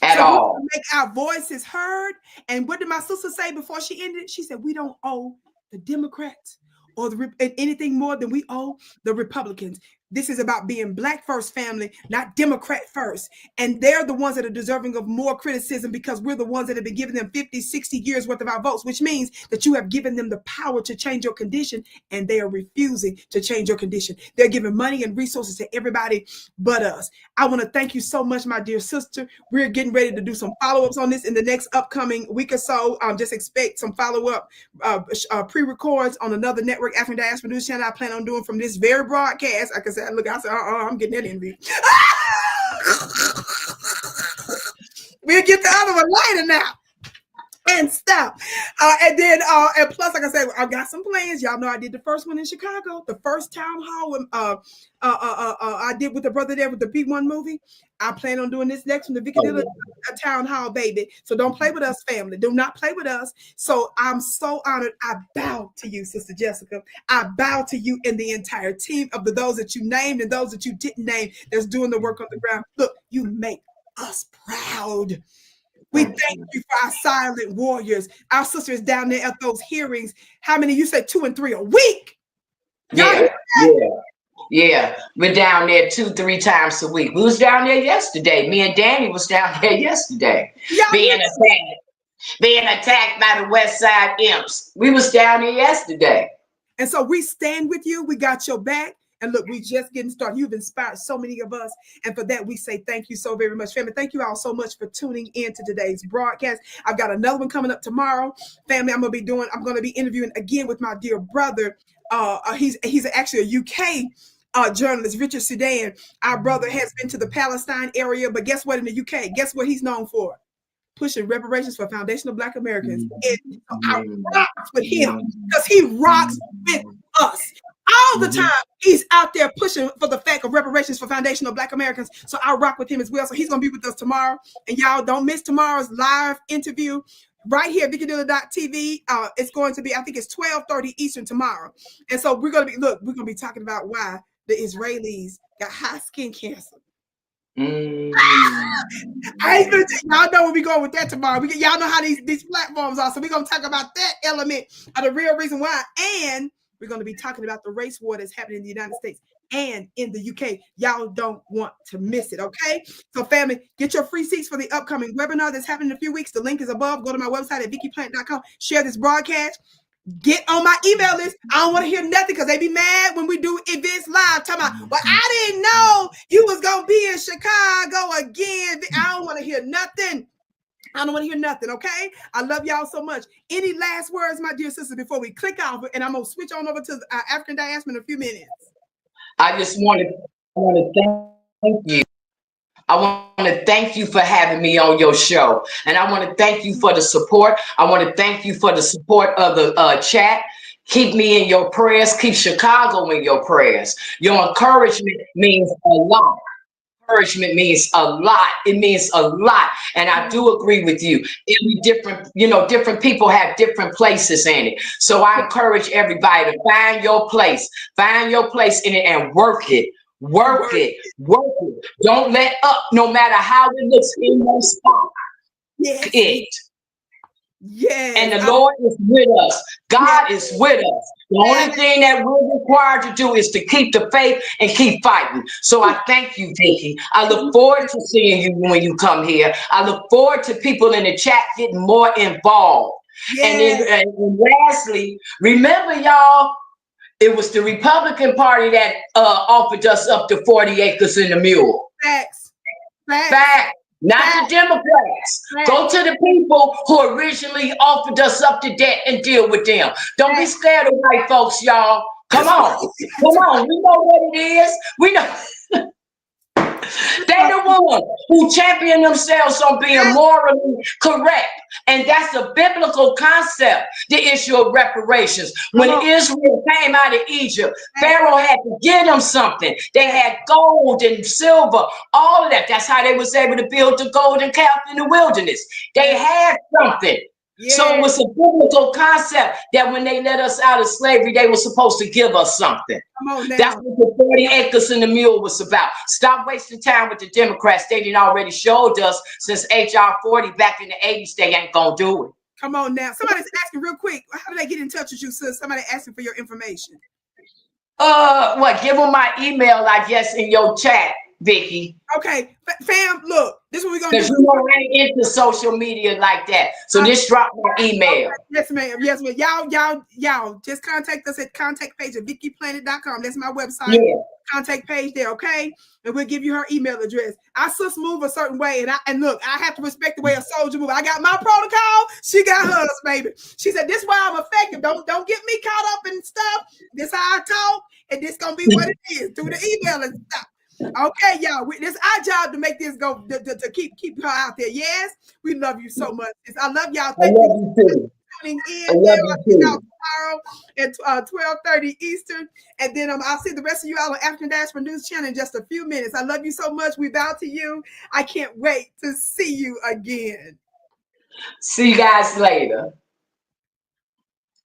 Speaker 2: At all.
Speaker 1: Make our voices heard. And what did my sister say before she ended? She said, we don't owe the Democrats or anything more than we owe the Republicans. This is about being Black first, family, not Democrat first. And they're the ones that are deserving of more criticism because we're the ones that have been giving them 50, 60 years worth of our votes, which means that you have given them the power to change your condition and they are refusing to change your condition. They're giving money and resources to everybody but us. I want to thank you so much, my dear sister. We're getting ready to do some follow-ups on this in the next upcoming week or so. Just expect some follow-up pre-records on another network, African Diaspora News channel I plan on doing from this very broadcast. Like I said, look, I said, I'm getting that interview. We'll get the other one later now. And stop. And plus, like I said, I've got some plans. Y'all know I did the first one in Chicago, the first town hall I did with the brother there with the P1 movie. I plan on doing this next one, the Vicki Dillard town hall, baby. So don't play with us, family. Do not play with us. So I'm so honored. I bow to you, Sister Jessica. I bow to you and the entire team of those that you named and those that you didn't name that's doing the work on the ground. Look, you make us proud. We thank you for our silent warriors. Our sisters down there at those hearings. How many? You said 2 and 3 a week.
Speaker 2: Yeah. We're down there 2-3 times a week. We was down there yesterday. Me and Danny was down there yesterday. Being attacked by the West Side Imps. We was down there yesterday.
Speaker 1: And so we stand with you. We got your back. And look, we just getting started. You've inspired so many of us. And for that, we say thank you so very much, family. Thank you all so much for tuning in to today's broadcast. I've got another one coming up tomorrow. Family, I'm going to be interviewing again with my dear brother. He's actually a UK journalist, Richard Sudan. Our brother has been to the Palestine area, but guess what in the UK? Guess what he's known for? Pushing reparations for foundational Black Americans. And I rock with him because he rocks with us. All the time, he's out there pushing for the fact of reparations for foundational Black Americans. So I rock with him as well. So he's going to be with us tomorrow. And y'all don't miss tomorrow's live interview right here, VickiDillard.tv. It's going to be, I think it's 12:30 Eastern tomorrow. And so we're going to be talking about why the Israelis got high skin cancer. I ain't gonna y'all know where we going with that tomorrow. Y'all know how these platforms are. So we're going to talk about that element of the real reason why. And we're going to be talking about the race war that's happening in the United States and in the UK. Y'all don't want to miss it, okay? So family, get your free seats for the upcoming webinar that's happening in a few weeks. The link is above. Go to my website at VickiPlant.com. Share this broadcast. Get on my email list. I don't want to hear nothing because they be mad when we do events live. Talking about, well, I didn't know you was going to be in Chicago again. I don't want to hear nothing. I don't want to hear nothing, okay? I love y'all so much. Any last words, my dear sister, before we click off? And I'm going to switch on over to African Diaspora in a few minutes.
Speaker 2: I just want to thank you. I want to thank you for having me on your show. And I want to thank you for the support. I want to thank you for the support of the chat. Keep me in your prayers. Keep Chicago in your prayers. Your encouragement means a lot. Encouragement means a lot. It means a lot. And I do agree with you. Different people have different places in it. So I encourage everybody to find your place in it and work it. Work it. Don't let up, no matter how it looks in your spot. Yes.
Speaker 1: Yes.
Speaker 2: And the Lord is with us. God is with us. The only thing that we're required to do is to keep the faith and keep fighting. So I thank you, Vicki. I look forward to seeing you when you come here. I look forward to people in the chat getting more involved. Yes. And lastly, remember, y'all, it was the Republican Party that offered us up to 40 acres in the mule.
Speaker 1: Facts.
Speaker 2: Fact. Not the Democrats. Go to the people who originally offered us up to that and deal with them. Don't be scared of white folks, y'all. Come on. Come on. We know what it is. We know. They the ones who champion themselves on being morally correct. And that's a biblical concept, the issue of reparations. When Israel came out of Egypt, Pharaoh had to give them something. They had gold and silver, all of that. That's how they was able to build the golden calf in the wilderness. They had something. Yeah. So it was a biblical concept that when they let us out of slavery, they were supposed to give us something. That's what the 40 acres in the mule was about. Stop wasting time with the Democrats. They didn't already showed us since HR 40 back in the 80s, they ain't gonna do it.
Speaker 1: Come on now. Somebody's asking real quick, how do they get in touch with you, sis? Somebody asking for your information.
Speaker 2: What? Give them my email, I guess, in your chat, Vicki.
Speaker 1: Okay, fam, look, this is what we're gonna do.
Speaker 2: Because you know I ain't into social media like that. So just drop my email.
Speaker 1: Yes, ma'am. Yes, ma'am. Y'all just contact us at contact page at VickiPlanet.com. That's my website. Yeah. Contact page there, okay? And we'll give you her email address. Our sis move a certain way, and look, I have to respect the way a soldier move. I got my protocol, she got hers, baby. She said, this is why I'm effective. Don't get me caught up in stuff. This how I talk, and this gonna be what it is through the email and stuff. Okay, y'all. It's our job to make this go to keep her out there. Yes, we love you so much. I love y'all. Thank you for tuning in. I love you tomorrow at 12:30 Eastern, and then I'll see the rest of you all on African Diaspora News Channel in just a few minutes. I love you so much. We bow to you. I can't wait to see you again.
Speaker 2: See you guys later.